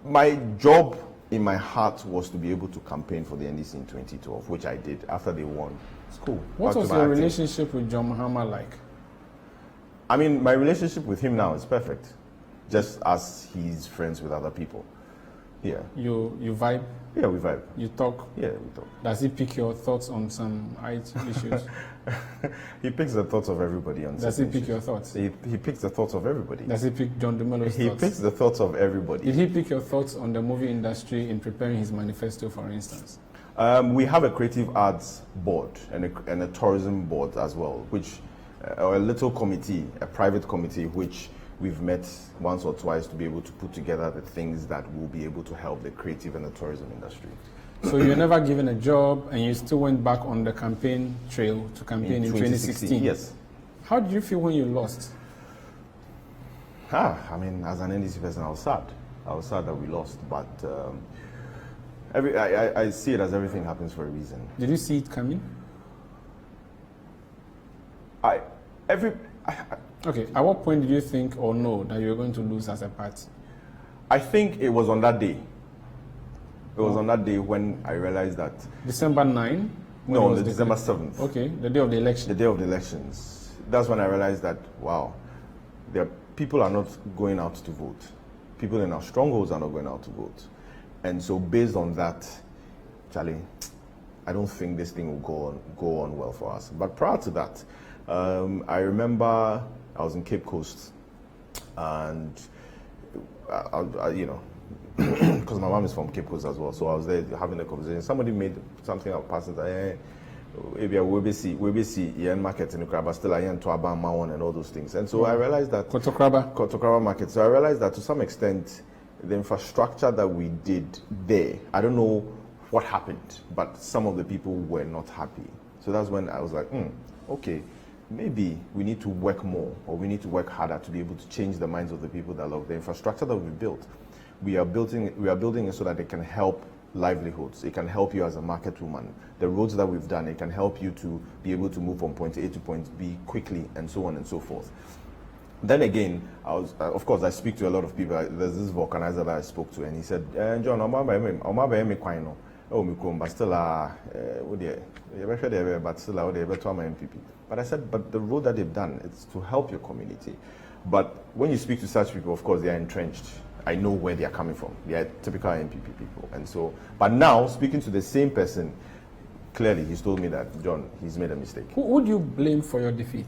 Speaker 2: My job in my heart was to be able to campaign for the NDC in 2012, which I did after they won. It's cool.
Speaker 1: What was your relationship with John Mahama like?
Speaker 2: I mean, my relationship with him now is perfect, just as he's friends with other people. Yeah.
Speaker 1: You vibe?
Speaker 2: Yeah, we vibe.
Speaker 1: You talk?
Speaker 2: Yeah, we talk.
Speaker 1: Does he pick your thoughts on some IT issues?
Speaker 2: He picks the thoughts of everybody on
Speaker 1: Does he pick your thoughts?
Speaker 2: He picks the thoughts of everybody.
Speaker 1: Does he pick John Dumelo's thoughts?
Speaker 2: He picks the thoughts of everybody.
Speaker 1: Did he pick your thoughts on the movie industry in preparing his manifesto, for instance?
Speaker 2: We have a creative arts board and a tourism board as well, which a little committee, a private committee, which we've met once or twice to be able to put together the things that will be able to help the creative and the tourism industry.
Speaker 1: So you were never given a job, and you still went back on the campaign trail to campaign in 2016?
Speaker 2: Yes.
Speaker 1: How did you feel when you lost?
Speaker 2: I mean, as an NDC person, I was sad. I was sad that we lost, but I see it as everything happens for a reason.
Speaker 1: Did you see it coming? Okay, at what point did you think or know that you were going to lose as a party?
Speaker 2: I think it was on that day. It was on that day when I realized that...
Speaker 1: December 9?
Speaker 2: No, the December 7th.
Speaker 1: Okay, the day of the election.
Speaker 2: The day of the elections. That's when I realized that, wow, people are not going out to vote. People in our strongholds are not going out to vote. And so based on that, Charlie, I don't think this thing will go on well for us. But prior to that, I remember I was in Cape Coast, and because my mom is from Cape Coast as well, so I was there having a conversation. Somebody made something up, passing that, maybe we'll be see market in the crab, but still I am to Abama and all those things. And so I realized that Kotokraba market. So I realized that to some extent, the infrastructure that we did there, I don't know what happened, but some of the people were not happy. So that's when I was like, okay, maybe we need to work more, or we need to work harder to be able to change the minds of the people that love the infrastructure that we built. We are building it so that it can help livelihoods. It can help you as a market woman. The roads that we've done, it can help you to be able to move from point A to point B quickly, and so on and so forth. Then again, of course, I speak to a lot of people. There's this vulcanizer that I spoke to, and he said, John, but still, but I said, but the road that they've done, it's to help your community. But when you speak to such people, of course, they are entrenched. I know where they are coming from. They are typical MPP people. And so, but now, speaking to the same person, clearly he's told me that, John, he's made a mistake.
Speaker 1: Who would you blame for your defeat?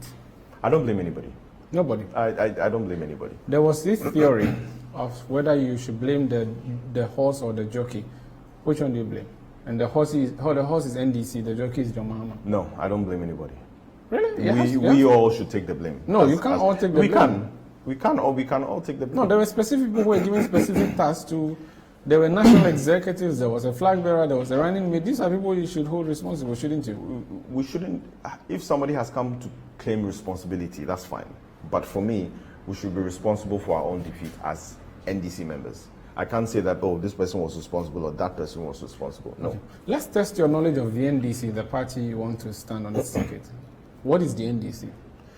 Speaker 2: I don't blame anybody.
Speaker 1: Nobody?
Speaker 2: I don't blame anybody.
Speaker 1: There was this theory of whether you should blame the horse or the jockey. Which one do you blame? And the horse is NDC, the jockey is John Mahama.
Speaker 2: No, I don't blame anybody.
Speaker 1: Really?
Speaker 2: We all should take the blame.
Speaker 1: No, you can't all take the blame.
Speaker 2: We can all take the blame.
Speaker 1: No, there were specific people who were given specific tasks to. There were national executives, there was a flag bearer, there was a running mate. These are people you should hold responsible, shouldn't you?
Speaker 2: We shouldn't. If somebody has come to claim responsibility, that's fine. But for me, we should be responsible for our own defeat as NDC members. I can't say that, oh, this person was responsible or that person was responsible. No.
Speaker 1: Okay. Let's test your knowledge of the NDC, the party you want to stand on its ticket. What is the NDC?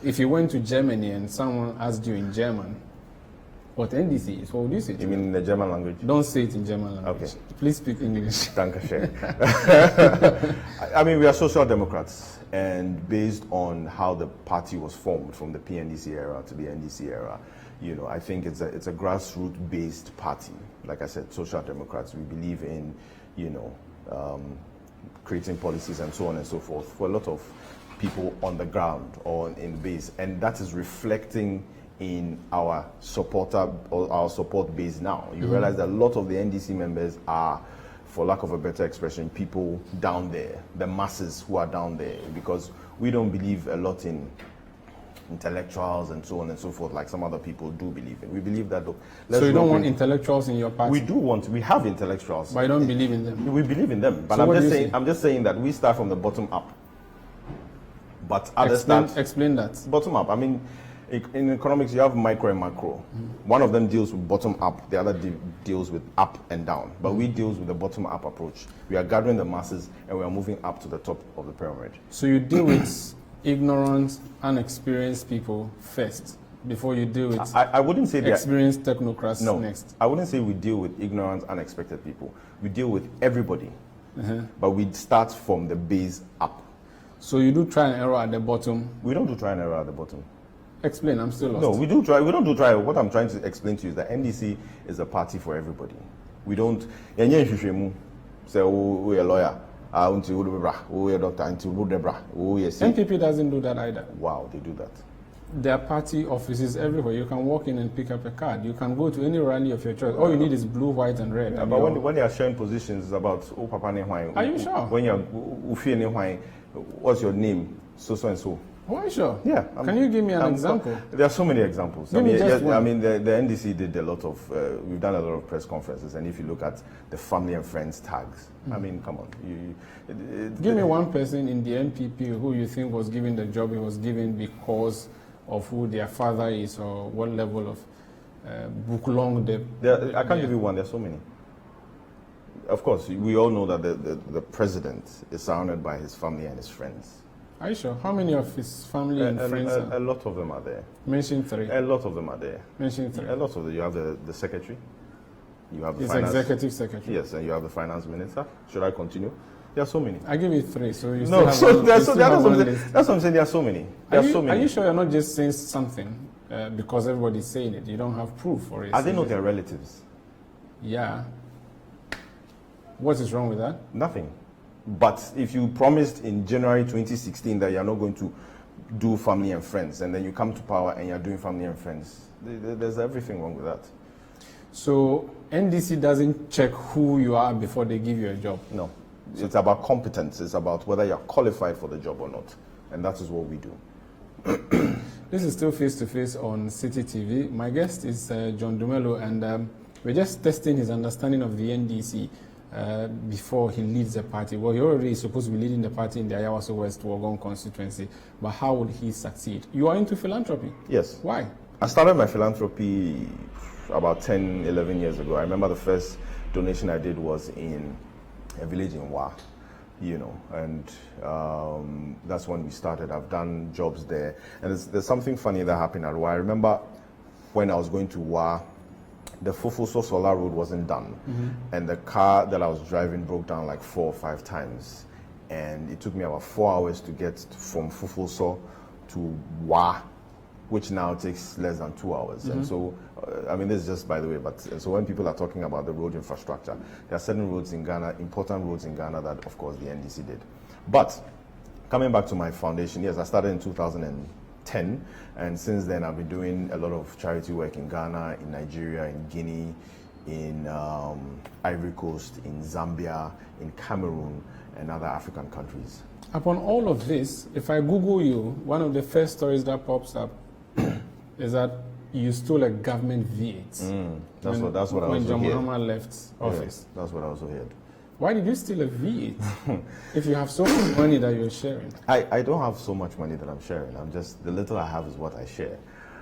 Speaker 1: If you went to Germany and someone asked you in German what NDC is, what would you say?
Speaker 2: You mean in the German language?
Speaker 1: Don't say it in German language.
Speaker 2: Okay.
Speaker 1: Please speak English.
Speaker 2: Dankeschön. I mean, we are social democrats. And based on how the party was formed from the PNDC era to the NDC era, you know, I think it's a grassroots-based party. Like I said, Social Democrats, we believe in, you know, creating policies and so on and so forth for a lot of people on the ground or in base, and that is reflecting in our supporter or our support base now. You realize that a lot of the NDC members are, for lack of a better expression, people down there, the masses who are down there, because we don't believe a lot in intellectuals and so on and so forth like some other people do believe in. We believe that, look,
Speaker 1: so you don't want intellectuals in your party?
Speaker 2: We have intellectuals.
Speaker 1: But you don't believe in them?
Speaker 2: We believe in them, but
Speaker 1: So
Speaker 2: I'm just saying that we start from the bottom up. But others
Speaker 1: explain that.
Speaker 2: Bottom up. I mean, in economics, you have micro and macro. One of them deals with bottom up, the other deals with up and down. But we deals with the bottom up approach. We are gathering the masses and we are moving up to the top of the pyramid.
Speaker 1: So you deal with ignorant, unexperienced people first before you deal with
Speaker 2: I wouldn't say
Speaker 1: experienced technocrats next.
Speaker 2: I wouldn't say we deal with ignorant, unexpected people. We deal with everybody. But we start from the base up.
Speaker 1: So you do try and error at the bottom?
Speaker 2: We don't do try and error at the bottom.
Speaker 1: Explain, I'm still lost.
Speaker 2: No, we do try. We don't do try. What I'm trying to explain to you is that NDC is a party for everybody. We don't. Say, we a lawyer. We a doctor.
Speaker 1: NPP doesn't do that either.
Speaker 2: Wow, they do that.
Speaker 1: There are party offices everywhere. You can walk in and pick up a card. You can go to any rally of your choice. All you need is blue, white, and red.
Speaker 2: Yeah, but when they are sharing positions, it's about
Speaker 1: Are you sure?
Speaker 2: When you're what's your name? So and so.
Speaker 1: Oh, are you sure?
Speaker 2: Yeah.
Speaker 1: Can you give me an example?
Speaker 2: There are so many examples.
Speaker 1: Give me just one.
Speaker 2: I mean, the NDC did a lot of, we've done a lot of press conferences, and if you look at the family and friends tags, I mean, come on.
Speaker 1: Give me one person in the NPP who you think was given the job he was given because of who their father is or what level of book long depth.
Speaker 2: I can't give you one, there are so many. Of course, we all know that the president is surrounded by his family and his friends.
Speaker 1: Are you sure? How many of his family and friends
Speaker 2: a lot of them are there.
Speaker 1: Mention three.
Speaker 2: A lot of them are there.
Speaker 1: Mention three.
Speaker 2: A lot of them. You have the secretary. You have the
Speaker 1: his
Speaker 2: finance,
Speaker 1: executive secretary.
Speaker 2: Yes, and you have the finance minister. Should I continue? There are so many.
Speaker 1: I give you three, so you
Speaker 2: no.
Speaker 1: still have
Speaker 2: That's what I'm saying. There are so many.
Speaker 1: Are you sure you're not just saying something because everybody's saying it? You don't have proof for it.
Speaker 2: Are they not their relatives?
Speaker 1: Yeah. What is wrong with that?
Speaker 2: Nothing. But if you promised in January 2016 that you're not going to do family and friends, and then you come to power and you're doing family and friends, there's everything wrong with that.
Speaker 1: So NDC doesn't check who you are before they give you a job?
Speaker 2: No. It's about competence. It's about whether you're qualified for the job or not. And that is what we do.
Speaker 1: This is still face-to-face on Citi TV. My guest is John Dumelo, and we're just testing his understanding of the NDC before he leads the party. Well, he already is supposed to be leading the party in the Ayawaso West Wogon constituency, but how would he succeed? You are into philanthropy?
Speaker 2: Yes.
Speaker 1: Why?
Speaker 2: I started my philanthropy about 10, 11 years ago. I remember the first donation I did was in a village in Wa, you know, and that's when we started. I've done jobs there, and there's something funny that happened at Wa. I remember when I was going to Wa, the Fufuso Solar Road wasn't done, and the car that I was driving broke down like 4 or 5 times, and it took me about 4 hours to get from Fufuso to Wa, which now takes less than 2 hours. And so, I mean, this is just by the way, but so when people are talking about the road infrastructure, there are certain roads in Ghana, important roads in Ghana that, of course, the NDC did. But coming back to my foundation, yes, I started in 2010, and since then I've been doing a lot of charity work in Ghana, in Nigeria, in Guinea, in Ivory Coast, in Zambia, in Cameroon, and other African countries.
Speaker 1: Upon all of this, if I Google you, one of the first stories that pops up is that you stole a government V8.
Speaker 2: That's what I also heard.
Speaker 1: When John Mahama left office.
Speaker 2: Yeah, that's what I also heard.
Speaker 1: Why did you steal a V8 if you have so much money that you're sharing?
Speaker 2: I don't have so much money that I'm sharing. I'm just, the little I have is what I share.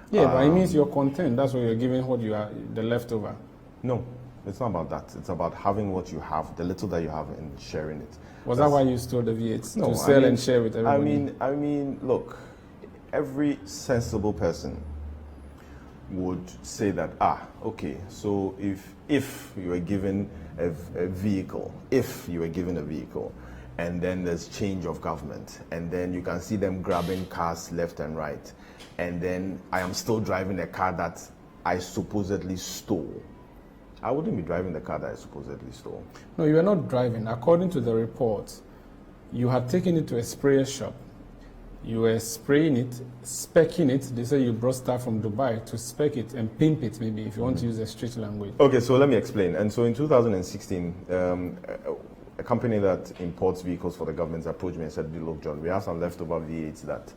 Speaker 1: Yeah, but it means you're content. That's what you're giving, what you are, the leftover.
Speaker 2: No, it's not about that. It's about having what you have, the little that you have, and sharing it.
Speaker 1: Was that why you stole the V8?
Speaker 2: No,
Speaker 1: to sell and share with everybody?
Speaker 2: I mean, look, every sensible person would say that, okay, so if you were given a vehicle, and then there's change of government, and then you can see them grabbing cars left and right, and then I am still driving a car that I supposedly stole. I wouldn't be driving the car that I supposedly stole.
Speaker 1: No, you were not driving. According to the report, you had taken it to a sprayer shop. You were spraying it, specking it. They say you brought stuff from Dubai to spec it and pimp it, maybe, if you want to use a street language.
Speaker 2: Okay, so let me explain. And so in 2016, a company that imports vehicles for the government approached me and said, look, John, we have some leftover V8s that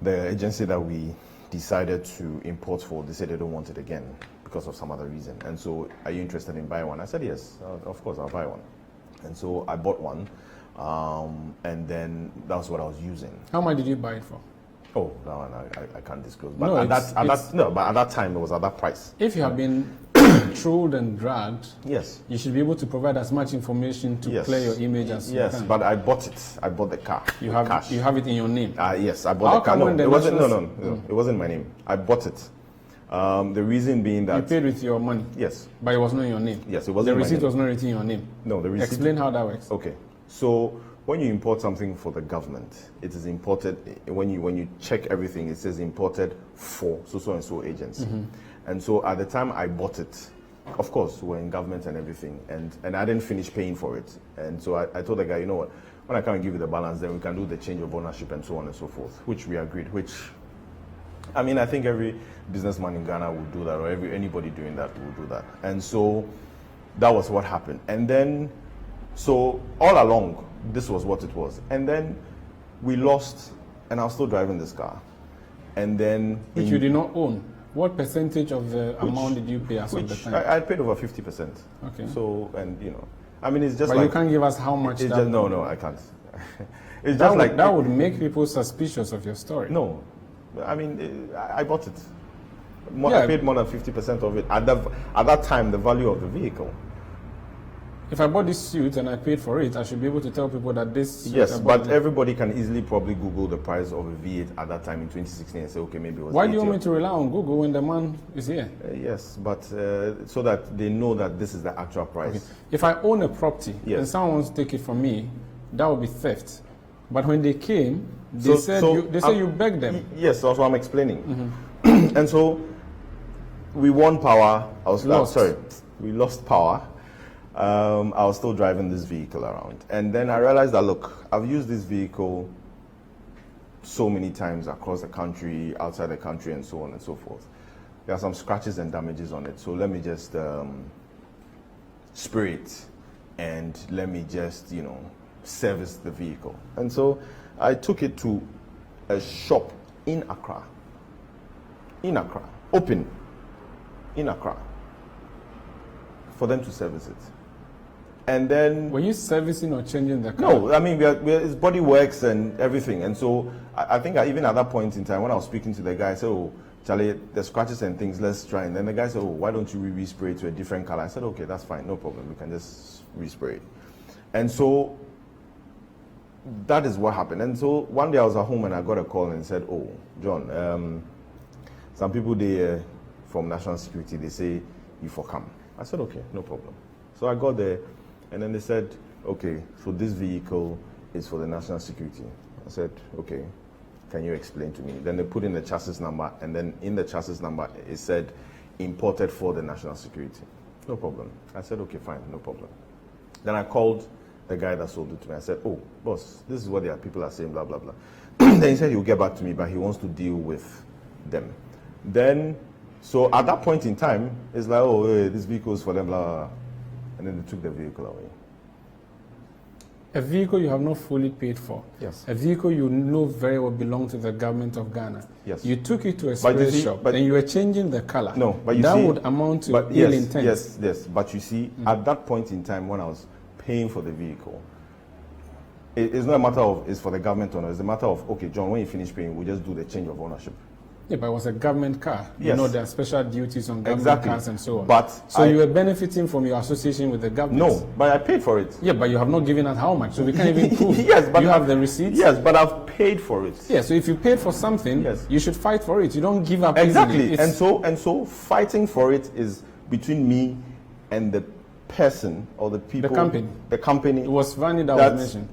Speaker 2: the agency that we decided to import for, they said they don't want it again because of some other reason. And so, are you interested in buying one? I said, yes, of course, I'll buy one. And so I bought one, and then that's what I was using.
Speaker 1: How much did you buy it for?
Speaker 2: Oh, that one I can't disclose. But
Speaker 1: No,
Speaker 2: but at that time it was at that price.
Speaker 1: If you have been trolled and dragged,
Speaker 2: Yes.
Speaker 1: you should be able to provide as much information to
Speaker 2: Yes.
Speaker 1: clear your image as you
Speaker 2: Yes,
Speaker 1: can.
Speaker 2: but I bought it. I bought the car.
Speaker 1: You
Speaker 2: with
Speaker 1: have
Speaker 2: cash.
Speaker 1: you have it in your name.
Speaker 2: Yes, I
Speaker 1: How
Speaker 2: bought the car.
Speaker 1: come
Speaker 2: No,
Speaker 1: when the
Speaker 2: it wasn't.
Speaker 1: national-
Speaker 2: No, it wasn't my name. I bought it. The reason being
Speaker 1: You
Speaker 2: that
Speaker 1: paid with your money,
Speaker 2: yes,
Speaker 1: but it was not in your name.
Speaker 2: yes, it wasn't
Speaker 1: The
Speaker 2: my
Speaker 1: receipt
Speaker 2: name.
Speaker 1: was not written in your name.
Speaker 2: No, the receipt.
Speaker 1: Explain how that works.
Speaker 2: Okay, so when you import something for the government, it is imported. When you check everything, it says imported for so and so agency. And so at the time I bought it, of course, we're in government and everything, and I didn't finish paying for it. And so I told the guy, you know what, when I come and give you the balance, then we can do the change of ownership and so on and so forth, which we agreed, which, I mean, I think every businessman in Ghana would do that, or anybody doing that would do that. And so that was what happened. And then, so all along, this was what it was. And then we lost, and I was still driving this car. And then...
Speaker 1: Which you did not own. What percentage of the amount did you pay as of the time?
Speaker 2: I paid over 50%.
Speaker 1: Okay.
Speaker 2: So, and you know, I mean, it's just
Speaker 1: But
Speaker 2: like...
Speaker 1: you can't give us how much
Speaker 2: It's
Speaker 1: that...
Speaker 2: just, no, I can't. It's
Speaker 1: that
Speaker 2: just like...
Speaker 1: that would make people suspicious of your story.
Speaker 2: No, I mean, I bought it.
Speaker 1: Yeah.
Speaker 2: I paid more than 50% of it. At that time, the value of the vehicle.
Speaker 1: If I bought this suit and I paid for it, I should be able to tell people that this suit
Speaker 2: Yes,
Speaker 1: I bought
Speaker 2: but everybody can easily probably Google the price of a V8 at that time in 2016 and say, okay, maybe it was
Speaker 1: Why do you
Speaker 2: 80
Speaker 1: want me to rely on Google when the man is here?
Speaker 2: Yes, but so that they know that this is the actual price.
Speaker 1: Okay. If I own a property
Speaker 2: Yes.
Speaker 1: and someone wants to take it from me, that would be theft. But when they came, they said you begged them.
Speaker 2: Yes, that's what I'm explaining. And so we won power. We lost power. I was still driving this vehicle around. And then I realized that, look, I've used this vehicle so many times across the country, outside the country, and so on and so forth. There are some scratches and damages on it. So let me just spray it and let me just, service the vehicle. And so I took it to a shop in Accra. Open in Accra, for them to service it. And then...
Speaker 1: Were you servicing or changing the car?
Speaker 2: No, I mean, it's body works and everything. And so I think even at that point in time, when I was speaking to the guy, I said, oh, Charlie, the scratches and things, let's try. And then the guy said, oh, why don't you respray it to a different color? I said, okay, that's fine, no problem. We can just respray it. And so that is what happened. And so one day I was at home and I got a call and said, oh, John, some people there from National Security, they say, you for come. I said, okay, no problem. So I got there. And then they said, okay, so this vehicle is for the national security. I said, okay, can you explain to me? Then they put in the chassis number, and then in the chassis number, it said, imported for the national security. No problem. I said, okay, fine, no problem. Then I called the guy that sold it to me. I said, oh, boss, this is what the people are saying, blah, blah, blah. Then he said he'll get back to me, but he wants to deal with them. Then, so at that point in time, it's like, oh, hey, this vehicle is for them, blah, blah, blah. And then they took the vehicle away.
Speaker 1: A vehicle you have not fully paid for.
Speaker 2: Yes.
Speaker 1: A vehicle you know very well belonged to the government of Ghana.
Speaker 2: Yes.
Speaker 1: You took it to a
Speaker 2: But you
Speaker 1: spray
Speaker 2: see-
Speaker 1: shop
Speaker 2: but-
Speaker 1: and you were changing the color.
Speaker 2: No, but you
Speaker 1: that
Speaker 2: see...
Speaker 1: would amount to
Speaker 2: but
Speaker 1: ill
Speaker 2: yes,
Speaker 1: intent.
Speaker 2: Yes. But you see, at that point in time when I was paying for the vehicle, it's not a matter of it's for the government or not. It's a matter of, okay, John, when you finish paying, we just do the change of ownership.
Speaker 1: Yeah, but it was a government car. You
Speaker 2: Yes.
Speaker 1: know, there are special duties on government
Speaker 2: Exactly.
Speaker 1: cars and so on.
Speaker 2: But
Speaker 1: so
Speaker 2: I-
Speaker 1: you were benefiting from your association with the government.
Speaker 2: No, but I paid for it.
Speaker 1: Yeah, but you have not given us how much, so we can't even prove.
Speaker 2: Yes, but
Speaker 1: you have the receipts.
Speaker 2: Yes, but I've paid for it.
Speaker 1: Yeah, so if you paid for something,
Speaker 2: Yes.
Speaker 1: you should fight for it. You don't give up
Speaker 2: Exactly.
Speaker 1: easily. It's-
Speaker 2: And so fighting for it is between me and the person or the people,
Speaker 1: the company. It was Vani that was mentioned.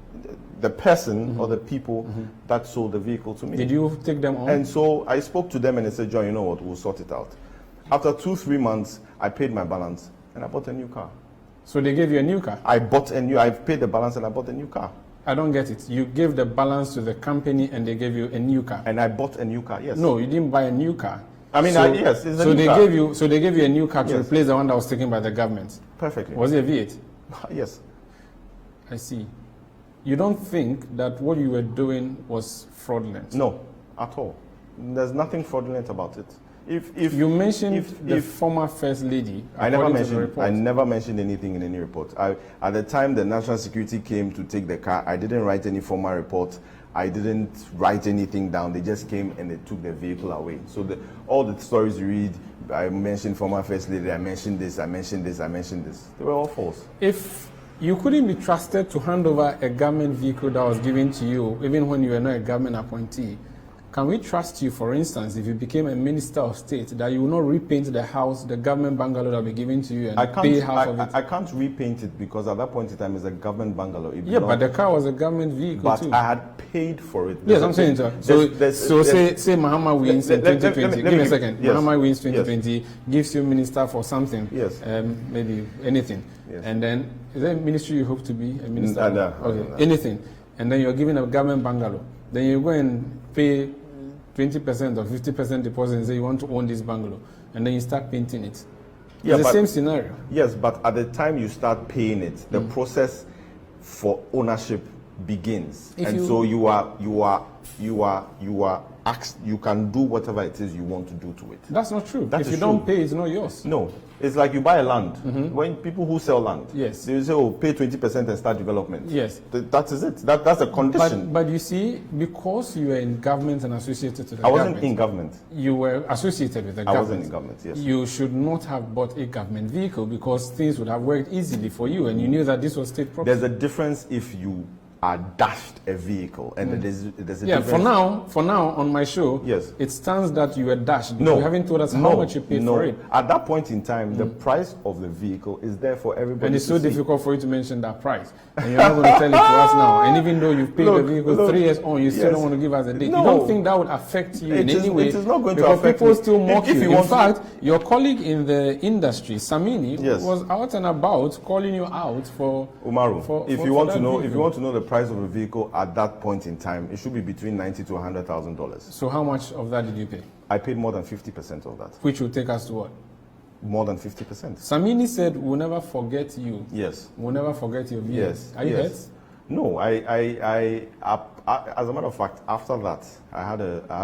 Speaker 2: The person or the people that sold the vehicle to me.
Speaker 1: Did you take them on?
Speaker 2: And so I spoke to them and they said, John, you know what, we'll sort it out. After 2-3 months, I paid my balance and I bought a new car.
Speaker 1: So they gave you a new car?
Speaker 2: I paid the balance and I bought a new car.
Speaker 1: I don't get it. You gave the balance to the company and they gave you a new car.
Speaker 2: And I bought a new car, yes.
Speaker 1: No, you didn't buy a new car.
Speaker 2: I mean, yes, it's a
Speaker 1: so
Speaker 2: new
Speaker 1: they
Speaker 2: car.
Speaker 1: They gave you a new car to replace the one that was taken by the government.
Speaker 2: Perfectly.
Speaker 1: Was it a V8?
Speaker 2: Yes.
Speaker 1: I see. You don't think that what you were doing was fraudulent?
Speaker 2: No, at all. There's nothing fraudulent about it. If
Speaker 1: you mentioned the former first lady,
Speaker 2: I never mentioned anything in any report. At the time the national security came to take the car, I didn't write any formal report. I didn't write anything down. They just came and they took the vehicle away. So all the stories you read, I mentioned former first lady, I mentioned this, I mentioned this, I mentioned this. They were all false.
Speaker 1: If you couldn't be trusted to hand over a government vehicle that was given to you, even when you were not a government appointee, can we trust you, for instance, if you became a minister of state, that you will not repaint the house, the government bungalow that will be given to you, and pay half of it?
Speaker 2: I can't repaint it because at that point in time it's a government bungalow.
Speaker 1: Yeah, but the car was a government vehicle too.
Speaker 2: But I had paid for it.
Speaker 1: Yes, I'm saying so. Say Mahama wins in 2020. Give me a second. Yes. Mahama wins 2020, gives you minister for something.
Speaker 2: Yes.
Speaker 1: Maybe anything. Yes. And then, is there a ministry you hope to be a minister?
Speaker 2: No.
Speaker 1: Anything. And then you're given a government bungalow. Then you go and pay 20% or 50% deposit and say you want to own this bungalow, and then you start painting it. It's the same scenario.
Speaker 2: Yes, but at the time you start paying it, the process for ownership begins, so you can do whatever it is you want to do to it.
Speaker 1: That's not true. If you don't pay, it's not yours.
Speaker 2: No. It's like you buy a land. When people who sell land,
Speaker 1: yes,
Speaker 2: they say, "Oh, pay 20% and start development."
Speaker 1: Yes,
Speaker 2: that is it. That's a condition.
Speaker 1: But you see, because you were in government and associated to the
Speaker 2: government, I
Speaker 1: wasn't
Speaker 2: in government.
Speaker 1: You were associated with the government.
Speaker 2: I wasn't in government. Yes.
Speaker 1: You should not have bought a government vehicle because things would have worked easily for you, and you knew that this was state property.
Speaker 2: There's a difference if you are dashed a vehicle, and there's a difference.
Speaker 1: For now on my show,
Speaker 2: yes,
Speaker 1: it stands that you were dashed. No, you haven't told us how much you paid for it.
Speaker 2: At that point in time, the price of the vehicle is there for everybody.
Speaker 1: And it's so difficult for you to mention that price, and you're not going to tell it to us now. And even though you've paid the vehicle 3 years on, you still don't want to give us a date.
Speaker 2: No.
Speaker 1: You don't think that would affect you in any way?
Speaker 2: It is not going
Speaker 1: because
Speaker 2: to affect
Speaker 1: people still mock you. In fact,
Speaker 2: to...
Speaker 1: your colleague in the industry, Samini, was out and about calling you out for
Speaker 2: Umaru. If you want to know the price of a vehicle at that point in time, it should be between $90,000 to $100,000.
Speaker 1: So how much of that did you pay?
Speaker 2: I paid more than 50% of that.
Speaker 1: Which will take us to what?
Speaker 2: More than 50%.
Speaker 1: Samini said, "We'll never forget you."
Speaker 2: Yes.
Speaker 1: We'll never forget your views.
Speaker 2: Yes.
Speaker 1: Are you hurt?
Speaker 2: No, I as a matter of fact, after that, I had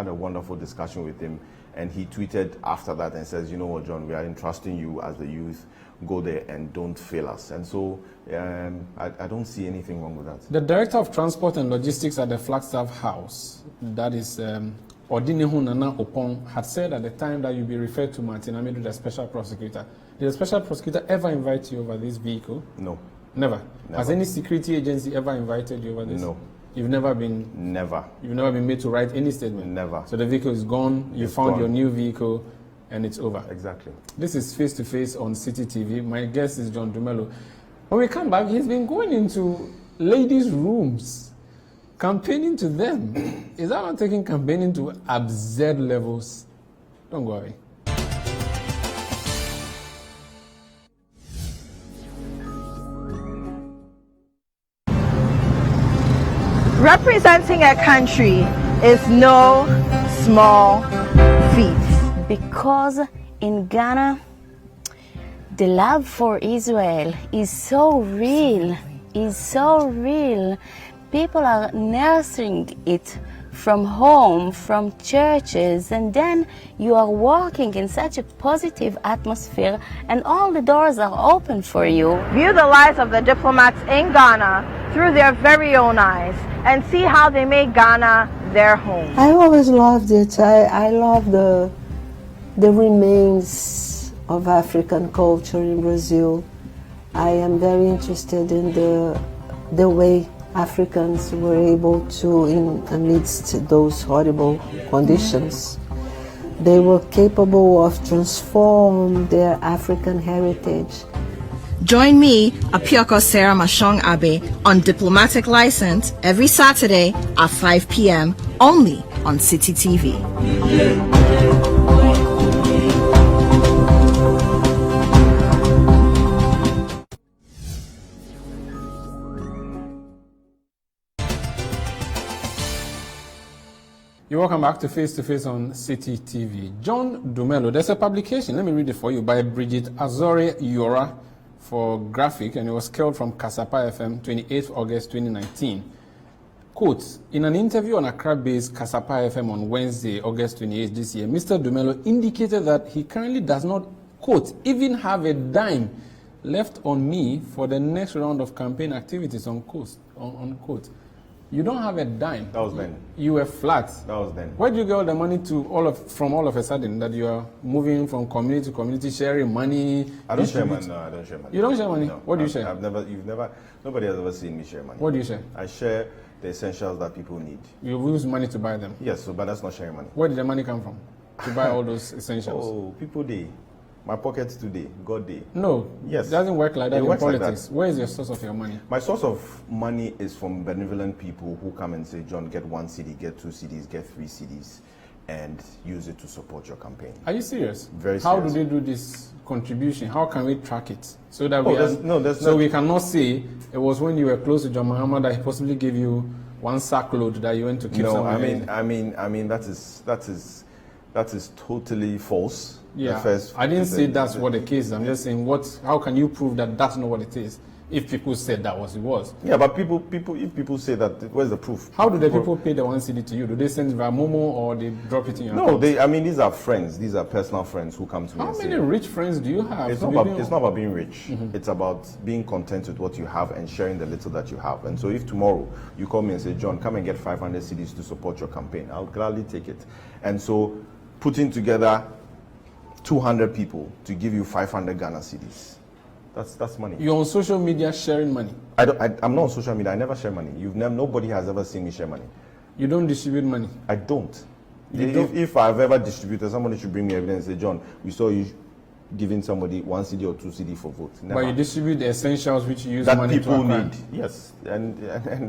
Speaker 2: a wonderful discussion with him, and he tweeted after that and says, "You know what, John, we are entrusting you as the youth. Go there and don't fail us." And so I don't see anything wrong with that. The
Speaker 1: Director of Transport and Logistics at the Flagstaff House, that is Odinehu Nana Opong, had said at the time that you'd be referred to Martin Amidu, the Special Prosecutor. Did the Special Prosecutor ever invite you over this vehicle?
Speaker 2: No.
Speaker 1: Never? Has any security agency ever invited you over this?
Speaker 2: No.
Speaker 1: You've never been?
Speaker 2: Never.
Speaker 1: You've never been made to write any statement?
Speaker 2: Never.
Speaker 1: So the vehicle is gone, you found your new vehicle, and it's over.
Speaker 2: Exactly.
Speaker 1: This is Face to Face on Citi TV. My guest is John Dumelo. When we come back, he's been going into ladies' rooms, campaigning to them. Is that not taking campaigning to absurd levels? Don't go away.
Speaker 7: Representing a country is no small feat.
Speaker 8: Because in Ghana, the love for Israel is so real, People are nursing it from home, from churches, and then you are walking in such a positive atmosphere and all the doors are open for you.
Speaker 7: View the lives of the diplomats in Ghana through their very own eyes and see how they make Ghana their home.
Speaker 9: I always loved it. I love the remains of African culture in Brazil. I am very interested in the way Africans were able to, amidst those horrible conditions, they were capable of transforming their African heritage.
Speaker 10: Join me, Apioko Sarah Mashong Abe, on Diplomatic License every Saturday at 5 p.m. only on Citi TV.
Speaker 1: You're welcome back to Face on Citi TV. John Dumelo, there's a publication, let me read it for you, by Bridget Azore Yora for Graphic, and it was scaled from Kasapa FM, 28th August 2019. Quote, in an interview on Accra-based Kasapa FM on Wednesday, August 28th this year, Mr. Dumelo indicated that he currently does not, quote, even have a dime left on me for the next round of campaign activities, unquote. You don't have a dime.
Speaker 2: That was then.
Speaker 1: You were flat.
Speaker 2: That was then.
Speaker 1: Where do you get all the money from all of a sudden that you are moving from community to community, sharing money?
Speaker 2: I don't share money. No, I don't share money.
Speaker 1: You don't share money?
Speaker 2: No.
Speaker 1: What do you share?
Speaker 2: Nobody has ever seen me share money.
Speaker 1: What do you share?
Speaker 2: I share the essentials that people need.
Speaker 1: You use money to buy them?
Speaker 2: Yes, but that's not sharing money.
Speaker 1: Where did the money come from to buy all those essentials?
Speaker 2: Oh, people day. My pockets today, God day.
Speaker 1: No,
Speaker 2: yes,
Speaker 1: it doesn't work like that in politics.
Speaker 2: Like that.
Speaker 1: Where is your source of your money?
Speaker 2: My source of money is from benevolent people who come and say, John, get 1 CD, get 2 CDs, get 3 CDs, and use it to support your campaign.
Speaker 1: Are you serious?
Speaker 2: Very serious.
Speaker 1: How do they do this contribution? How can we track it? So that we cannot say it was when you were close to John Muhammad that he possibly gave you 1 sack load that you went to keep somewhere.
Speaker 2: I mean that is totally false.
Speaker 1: Yeah, I didn't say that's what the case is. I'm just saying, how can you prove that that's not what it is? If people said that it was.
Speaker 2: Yeah, but if people say that, where's the proof?
Speaker 1: How do the people pay the 1 CD to you? Do they send it via Momo or they drop it in your account?
Speaker 2: No, these are friends. These are personal friends who come to me and say.
Speaker 1: How many rich friends do you have?
Speaker 2: It's not about being rich. Mm-hmm. It's about being content with what you have and sharing the little that you have. And so if tomorrow you call me and say, John, come and get 500 CDs to support your campaign, I'll gladly take it. And so putting together 200 people to give you 500 Ghana cedis. That's money.
Speaker 1: You're on social media sharing money?
Speaker 2: I'm not on social media. I never share money. Nobody has ever seen me share money.
Speaker 1: You don't distribute money?
Speaker 2: I don't. If I've ever distributed, somebody should bring me evidence and say, John, we saw you giving somebody 1 CD or 2 CD for vote. Never.
Speaker 1: But you distribute the essentials which you use
Speaker 2: that
Speaker 1: money
Speaker 2: people
Speaker 1: to
Speaker 2: need. Yes, and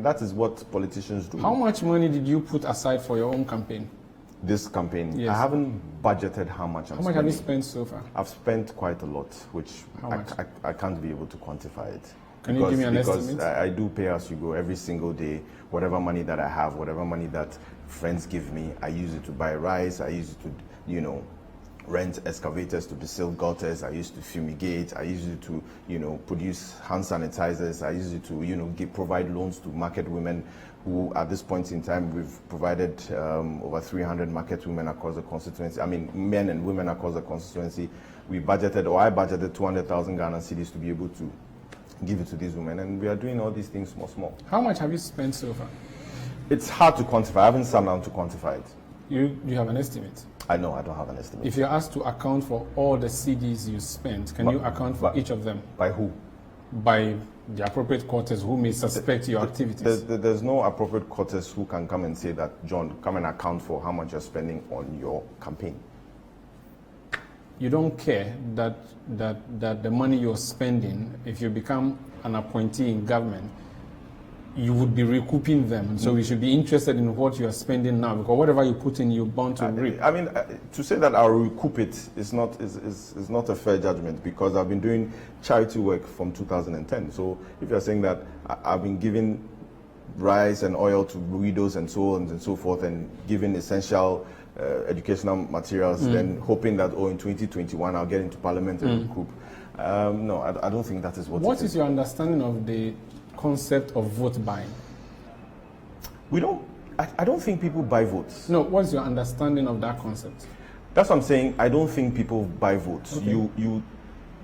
Speaker 2: that is what politicians do.
Speaker 1: How much money did you put aside for your own campaign?
Speaker 2: This campaign,
Speaker 1: yes.
Speaker 2: I haven't budgeted how much I'm spending.
Speaker 1: How much have you spent so far?
Speaker 2: I've spent quite a lot, which I can't be able to quantify it.
Speaker 1: Can you give me an estimate?
Speaker 2: Because I do pay as you go every single day. Whatever money that I have, whatever money that friends give me, I use it to buy rice. I use it to, rent excavators to build gutters. I used to fumigate. I used it to, produce hand sanitizers. I used it to, provide loans to market women who, at this point in time, we've provided over 300 market women across the constituency. I mean, men and women across the constituency. I budgeted 200,000 Ghana cedis to be able to give it to these women, and we are doing all these things small.
Speaker 1: How much have you spent so far?
Speaker 2: It's hard to quantify. I haven't sat down to quantify it.
Speaker 1: You have an estimate?
Speaker 2: I know, I don't have an estimate.
Speaker 1: If you're asked to account for all the CDs you spent, can you account for each of them?
Speaker 2: By who?
Speaker 1: By the appropriate quarters who may suspect your activities.
Speaker 2: There's no appropriate quarters who can come and say that, John, come and account for how much you're spending on your campaign.
Speaker 1: You don't care that the money you're spending, if you become an appointee in government, you would be recouping them. And so we should be interested in what you are spending now, because whatever you put in, you're bound to reap.
Speaker 2: I mean, to say that I'll recoup it is not a fair judgment, because I've been doing charity work from 2010. So if you're saying that I've been giving rice and oil to widows and so on and so forth, and giving essential educational materials, then hoping that, in 2021 I'll get into parliament and recoup. No, I don't think that is what it is.
Speaker 1: What is your understanding of the concept of vote buying?
Speaker 2: I don't think people buy votes.
Speaker 1: No, what's your understanding of that concept?
Speaker 2: That's what I'm saying. I don't think people buy votes. Okay.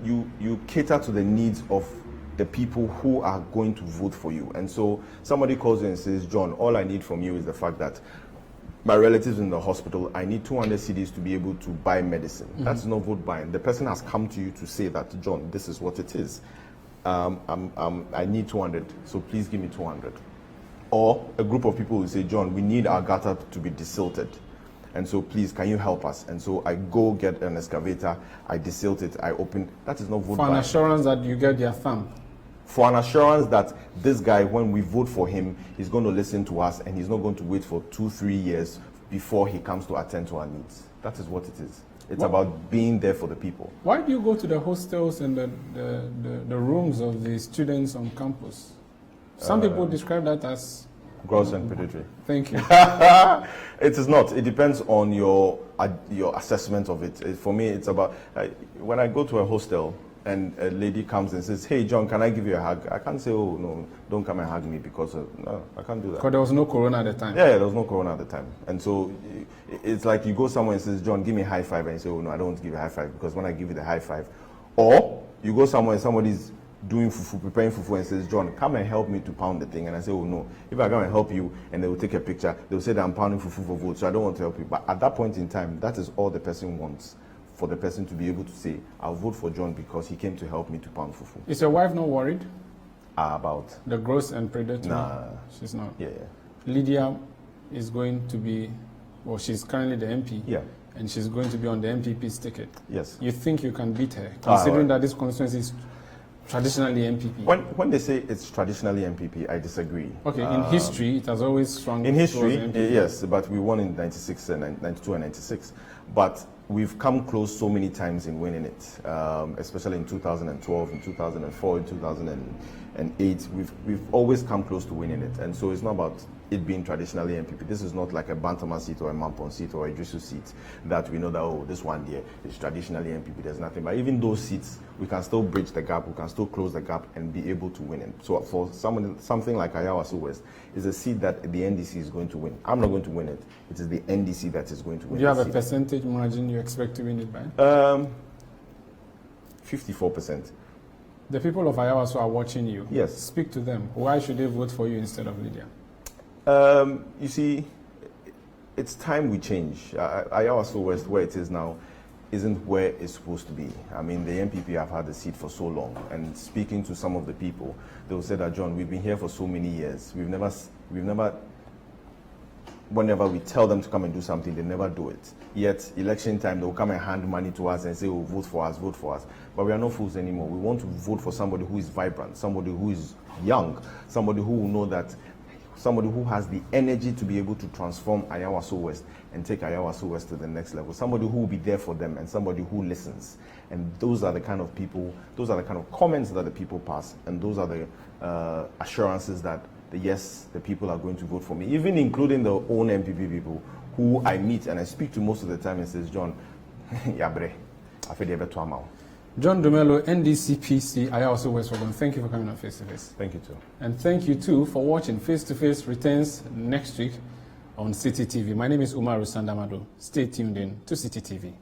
Speaker 2: You cater to the needs of the people who are going to vote for you. And so somebody calls you and says, John, all I need from you is the fact that my relatives in the hospital, I need 200 CDs to be able to buy medicine. That's not vote buying. The person has come to you to say that, John, this is what it is. I need 200, so please give me 200. Or a group of people will say, John, we need our gutter to be desilted. And so please, can you help us? And so I go get an excavator, I desilt it, I open. That is not vote
Speaker 1: For an
Speaker 2: buying.
Speaker 1: assurance that you get their thumb.
Speaker 2: For an assurance that this guy, when we vote for him, he's going to listen to us and he's not going to wait for 2-3 years before he comes to attend to our needs. That is what it is. It's about being there for the people.
Speaker 1: Why do you go to the hostels and the rooms of the students on campus? Some people describe that as
Speaker 2: gross and predatory.
Speaker 1: Thank you.
Speaker 2: It is not. It depends on your assessment of it. For me, it's about when I go to a hostel and a lady comes and says, "Hey, John, can I give you a hug?" I can't say, "Oh, no, don't come and hug me," because no, I can't do that.
Speaker 1: Because there was no corona at the time.
Speaker 2: Yeah, there was no corona at the time. And so it's like you go somewhere and says, "John, give me a high five," and you say, "Oh, no, I don't want to give you a high five because when I give you the high five," or you go somewhere and somebody's doing fufu, preparing fufu, and says, "John, come and help me to pound the thing." And I say, "Oh, no, if I come and help you," and they will take a picture, they will say that I'm pounding fufu for vote, so I don't want to help you. But at that point in time, that is all the person wants. For the person to be able to say, "I'll vote for John because he came to help me to pound fufu."
Speaker 1: Is your wife not worried?
Speaker 2: About?
Speaker 1: The gross and predatory?
Speaker 2: Nah.
Speaker 1: She's not?
Speaker 2: Yeah.
Speaker 1: Lydia is going to be, well, she's currently the MP.
Speaker 2: Yeah.
Speaker 1: And she's going to be on the MPP's ticket.
Speaker 2: Yes.
Speaker 1: You think you can beat her, considering
Speaker 2: right.
Speaker 1: that this constituency is traditionally MPP?
Speaker 2: When they say it's traditionally MPP, I disagree.
Speaker 1: Okay, in history, it has always swung
Speaker 2: in history,
Speaker 1: towards MPP.
Speaker 2: yes, but we won in 96 and 92 and 96. But we've come close so many times in winning it, especially in 2012, in 2004, in 2008. We've always come close to winning it. And so it's not about it being traditionally MPP. This is not like a Bantama seat or a Mampon seat or a Idrisu seat that we know that, oh, this one there is traditionally MPP. There's nothing. But even those seats, we can still bridge the gap. We can still close the gap and be able to win it. So for something like Ayawaso West, is a seat that the NDC is going to win. I'm not going to win it. It is the NDC that is going to win.
Speaker 1: Do you have a
Speaker 2: seat.
Speaker 1: percentage margin you expect to win it by?
Speaker 2: 54%.
Speaker 1: The people of Ayawaso are watching you.
Speaker 2: Yes.
Speaker 1: Speak to them. Why should they vote for you instead of Lydia?
Speaker 2: You see, it's time we change. Ayawaso West, where it is now, isn't where it's supposed to be. I mean, the MPP have had the seat for so long, and speaking to some of the people, they will say that, "John, we've been here for so many years. We've never, whenever we tell them to come and do something, they never do it. Yet, election time, they will come and hand money to us and say, oh, vote for us, vote for us." But we are not fools anymore. We want to vote for somebody who is vibrant, somebody who is young, somebody who will know that, somebody who has the energy to be able to transform Ayawaso West and take Ayawaso West to the next level, somebody who will be there for them and somebody who listens. And those are the kind of people, those are the kind of comments that the people pass, and those are the assurances that the people are going to vote for me, even including the own MPP people who I meet and I speak to most of the time and says, "John, yabre, I feel better tomorrow."
Speaker 1: John Dumelo, NDCPC, Ayawaso West Wagon. Thank you for coming on Face to Face.
Speaker 2: Thank you too.
Speaker 1: And thank you too for watching. Face to Face returns next week on Citi TV. My name is Umaru Sanda Amadu. Stay tuned in to Citi TV.